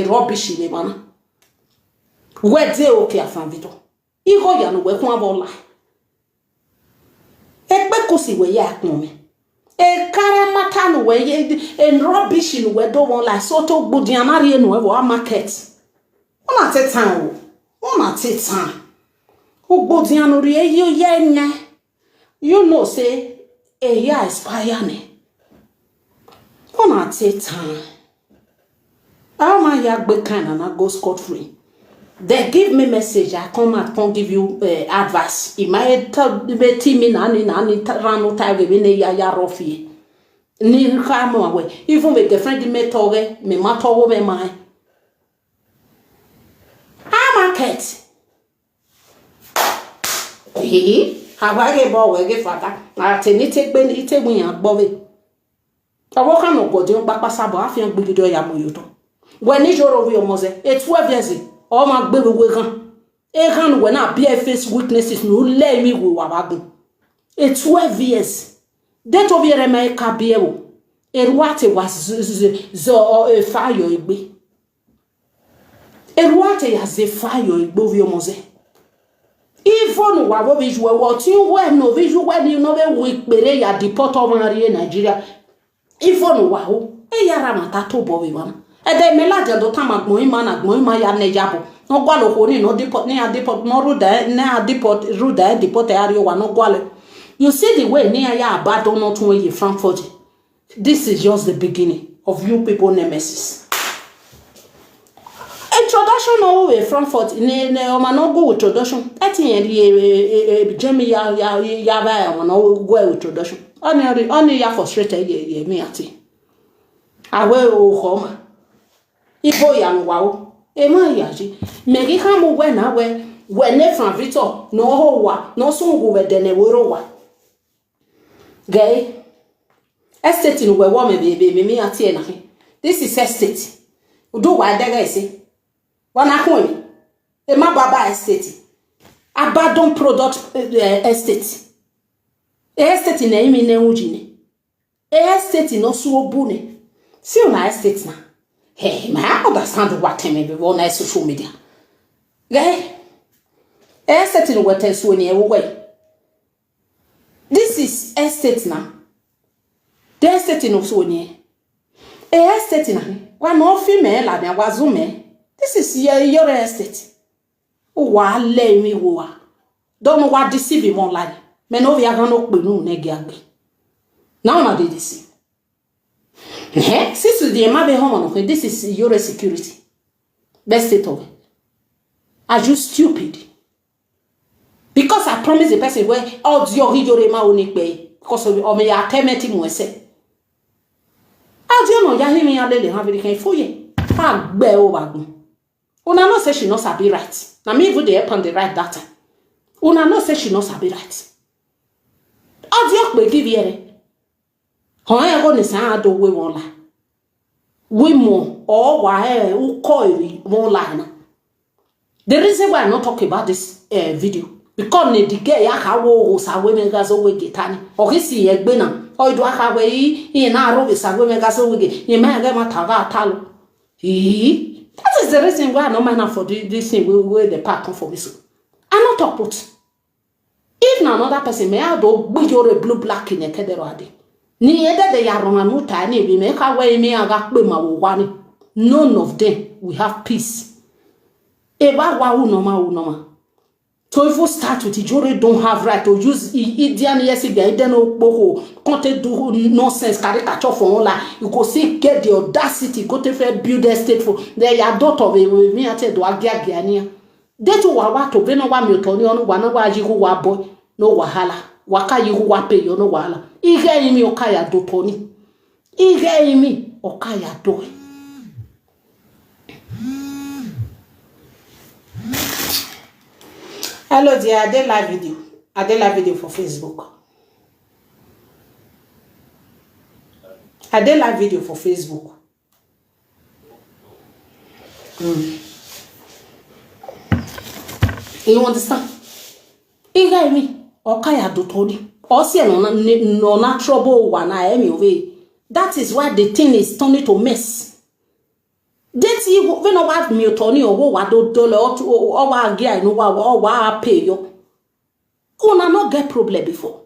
a rubbish in a man. Where they okay from Vito? Ego yan we kwa bola. Ekbe kosi we yak no me. E kare mata no we en rubbish in we do one like so to budianari no we market. Ona take time. Ona take time. Who budianori e yo ye. You know, say, a year is pioneer. Don't take time. How my yak be kind and I go scot free. They give me message, I come and can't give you advice. It might tell me Timmy Nani Rano Tiger in a ya roffy. Near come away. Even with the friend me toge, me matter over my. I'm a cat. Have I get ball wege fata? I take ben ite win above. I walk on no go to back passable. I feel good to ya moyoto. When is your over your mose? It's 12 years. All my baby wagon. Egan when I bear face weaknesses, no lay me with wabago. It's 12 years. That of your America beer. And what it was zo a fire be. And what it has a fire above your mose. Even what visual what you were no visual when you know a week bere ya deport over Nigeria. Even wow, a yaramata to boy one. And then Melaja do tamak moimana moima ya nejabo. No gualo honi no deport near deport no ruda near deport ruda deport area one no guale. You see the way near ya bad or not way you Frankfurt. This is just the beginning of you people nemesis. Introduction no way Frankfurt ne no go with introduction. Eti Jamie ya ba no go with introduction. Only ya frustrated ye me ati. Awe o home. Ibo ya nwa e ma ya ji. Megi kan mo we na we ne from Victor no ho wa no so go we de ne woro wa. Gay estate no we wo me ati e na. This is estate. Udo wa daga ise. Wana kuni e ma baba estate abandon product estate estate na imi na ujine estate no so obune si una estate na hey ma understand what me be on social media guy estate no what so ni e wo this is estate na the estate no so ni estate na wa no fi me la na wazu me. This is your estate. Wa le mi wo. Don't wa deceive him online. Me no we are no pe nu negi agbe. Now na dey deceive. Since the ma be home no, this is your security. Best state of it. Are you stupid? Because I promise the person where all your hijore ma oni pe because of me ya temeti mo ese. Adio no ya himi ya le have the kan foye. Fa gbe o bagun. Una no say she not sabi right. Na me even dey help on the right data. Una no say she not sabi right. Adio pe give here. Hon e go ni san do we won la. We mo or wa u ko iri won la na. The reason why I not talk about this video because ne the girl ya ka wo sa we me ga so we getani. O ki si egbe na. O do aka we yi na ro we sa we me ga so we ge. Ye ma ga ma ta ga talo. That is the reason why I no man for this thing where the part come for me so. I not talk put. If na another person may I do your blue black in a kedero ade. Ni ede de yarona no ta ni bi me ka we me aga pe ma wo wani. None of them we have peace. E ba wa hu no ma. So if you start with Ijore don't have right to use Indian yes again, then no can't do nonsense caricature for all that. You go see get the audacity, go to fair build a state for there your daughter with me at do agia. They to wa to be no wa mi to ni onu wa no wa ji hu wa boy no wahala. Waka yi hu wa pe yo no wahala. Ige imi okaya do toni. Ige imi okaya do. Hello dear, I did live video. I did live video for Facebook. I did live video for Facebook. You understand? Iga me okaya do toni. Osi no na trouble one I am away. That is why the thing is turning to mess. That you when no what me Tony or what do or wa gear no wa pay yo. Una not get problem before.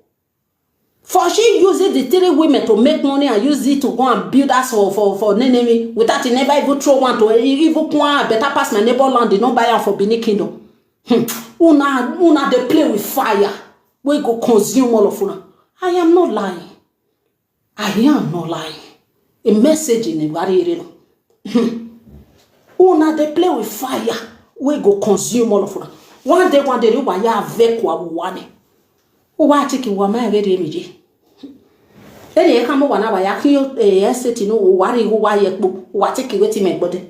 For she uses the 3 women to make money and use it to go and build us for enemy without he never even throw one to even better pass my neighbor land, they don't buy her for Benin Kingdom. Una they play with fire. We go consume all of una. I am not lying. I am not lying. A message in a barrier. Una they play with fire. We go consume all of una. One day they wa ya avec wa wane. O wa tiki wa ma ready meje. Eni e kamo wana wa ya kiyo eseti no wari go wa yekpo wa tiki wetin me gbode.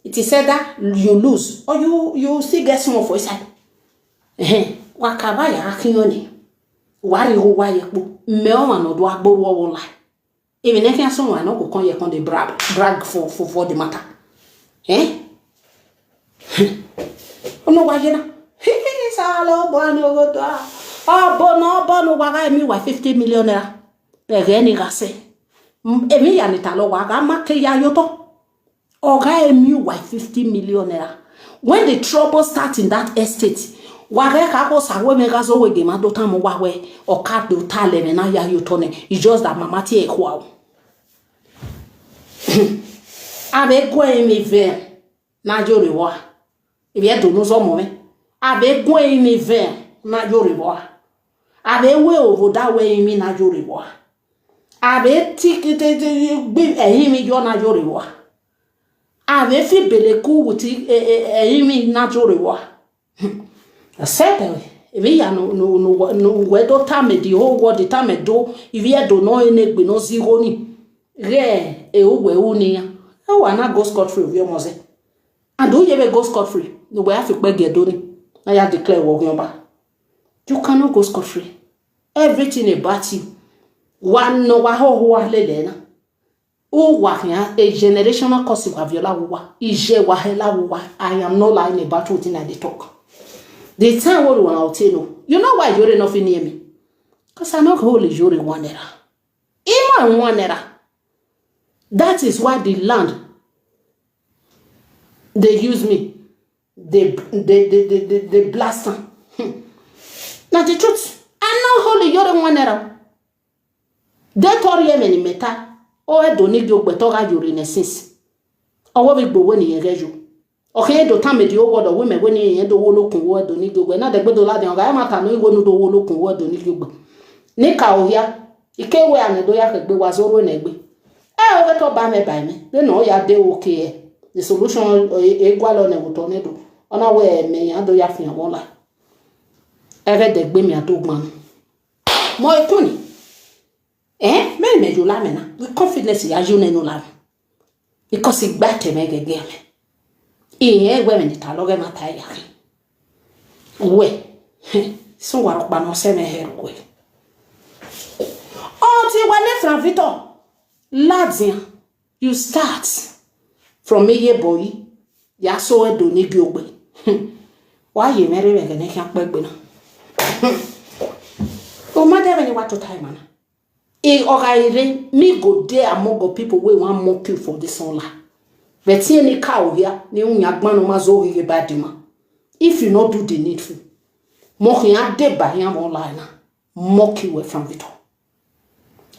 It is said that you lose or you still get small for inside. Wa ka ba ya kiyo ni. Wari go wa yekpo. Me o ma no do agboru o won la. Even if you are someone no go kon ye kon dey brag for the matter. No wa yena. Salo bo no go do. Bo no wa ga mi wa 50 million naira. Pe ge ni ga se. Emi ya ni ta lo wa ga ma ke ya yo to. Oga emi wa 50 million naira. When the trouble starts in that estate, wa re ka ko sa we me ga so we ge ma do tan mo wa we o ka do ta le me na ya yo to ne. It's just that mama ti e kwa. Abe go emi ve na jo rewa. Ebi e do no so mo me. Abe go emi ve na jo rewa. Abe we ovo da we emi na jo rewa. Abe ti gbe eyin mi jo na jo rewa. ave fi beleku wuti imi na jore wa asete evi ya no wedo tame di whole world the tame do if you do no enegbe no zero ni re we uni ya e wa na go scot free we moze and who you go scot free no we have to pay gedo ni na ya declare wo yan ba you cannot go scot free everything about you one no wa ho wa lele na o wa ya a generational curse wa viola wa ije wa hela wa I am not lying about what in the talk. The time what one out you know why you're not near me? Because I'm not holy you're one era. Even one era. That is why the land they use me. They blast them. Now the truth, I'm not holy you're one era. They told you many meta or I don't need your better your innocence. Or what we go when you engage you. Okay, do time the word of women when you do look word do need to go. Now the good lad and I matter no one do look word do need to go. Nika oya, ike we and do ya was all negbe. I over to buy me. Then no ya de okay. The solution equal on a tornado. On our way, me and do ya fin one lie. Ever the baby a dog man. More Tony. Me me you lamina. With confidence as you know lam. Because it better make a game. Women italoge mataya. We so what no se me here we. Until when from Vito lads you start from me ye boy ya so e do ni gbe. Why you marry me can can pe na. O matter when you want to time man. Ogaire me go there among people we want mock you for this online. But any cow here, ni unyagman mazo ye badima. If you not do the needful, mock ya de by him online, mock you from Vito.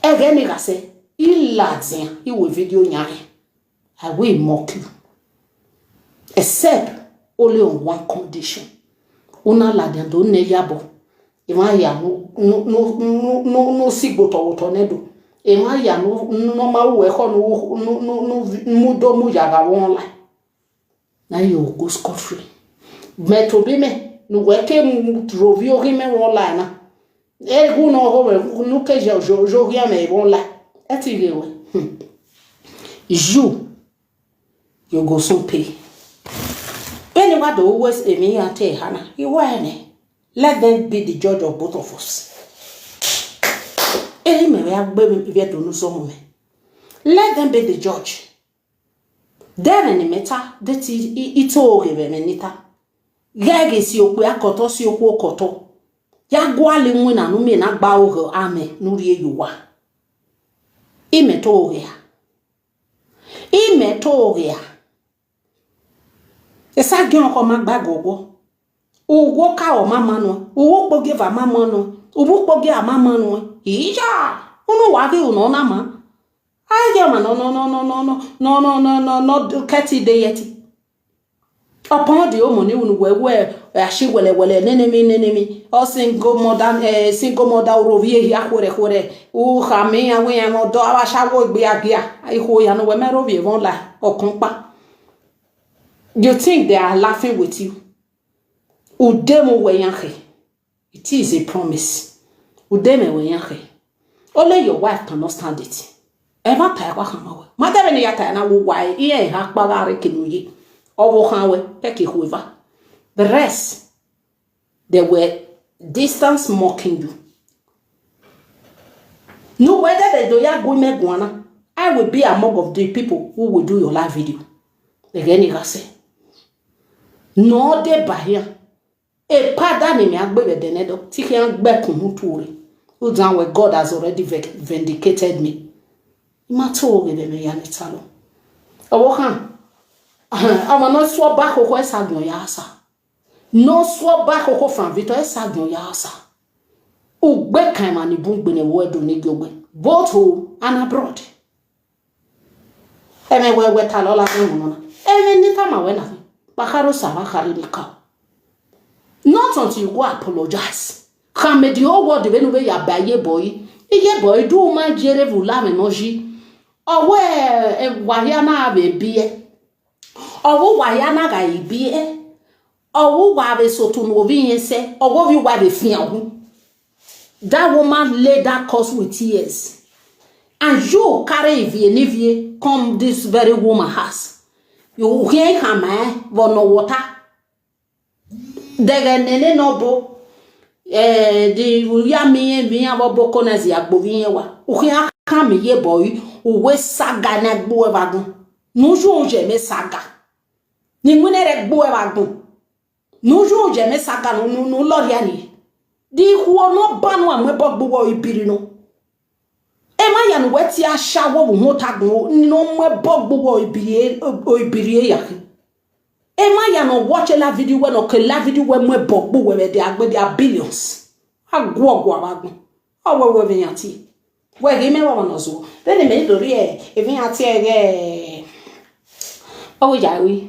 Again, I say, il lads he will video nyai. I will mock you. Except only on one condition. Una ladian do ne yabo. Ima ya no sigbo to tornado. Ema ya no ma we ho no mudo mu ya ga won la na you go scot free me to be me no we ke mu rovio ri me won la na e gu no ho we no ke jo ri me won la eti le we you go so pay anyone do always emi ante hana you wane let them be the judge of both of us. Let them be the judge. Then any matter that it's all given menita. Gag is your quacoto, si your quacoto. Yaguali wina no mean a bow ame, no ye you wa. Imetoria. A sagion or my bagogo. O walk out mamma no, o walk give a mamma no, o walk give a mamma no. Ija, uno wage uno nama. I am no, catty deity. Upon the omoni where she will enemy, or single mother rovie yakure, who hame away and no door shall be a gear. I ho ya no merovie won't lie or compa. You think they are laughing with you? Udemo weyanke. It is a promise. Udeme weyanke. Only your wife cannot stand it. Ever tie wa hamawe. Mother when ya tie na wo why e ha kpagare kenuyi. Owo hanwe peki whoever. The rest they were distance mocking you. No whether they do ya go me guana. I will be among of the people who will do your live video. Again you say. No de bahia. E pardon me agbebe denedo. Tiki an gbe kun muturi. Who down where God has already vindicated me. Mato give me yanitalo. Awokan. I'm not swap back or sagno yasa. No swap back or from Vito sagno yasa. O bekan mani bung bene word on nigogwe. Both home and abroad. Eme we talola mona. Eme nitama wena. Bakaro sama karinika. Not until you go apologize. Come the whole world when we ya baye boy. Ye boy do my jere vula me noji. Or where wayana be be. owo wa ya na ga ibi owo wa be so to no vi yen se owo vi wa be fian ho. That woman laid that cause with tears. And you carry vie come this very woman has. You hear come no water. Dege nene no bo the ya mi abo konazi agbovi wa. U hear come ye boy we saga na gbo ebagun. No jo je me saga. Ni ngune re gbo ebagun. No jo je me saga no lord ya ni. Di huo no banu amwe bogbo ibiri no. Ema ya no weti a shawo wo hotago no mwe bogbo ibiri ya. Ema ya no watch la video we no ke la video we mwe bogbo we de agbe dia billions. Agwo abagun. Awo we yanti. We ge me wa no so. Then me do ri e even ati e owo ja wi.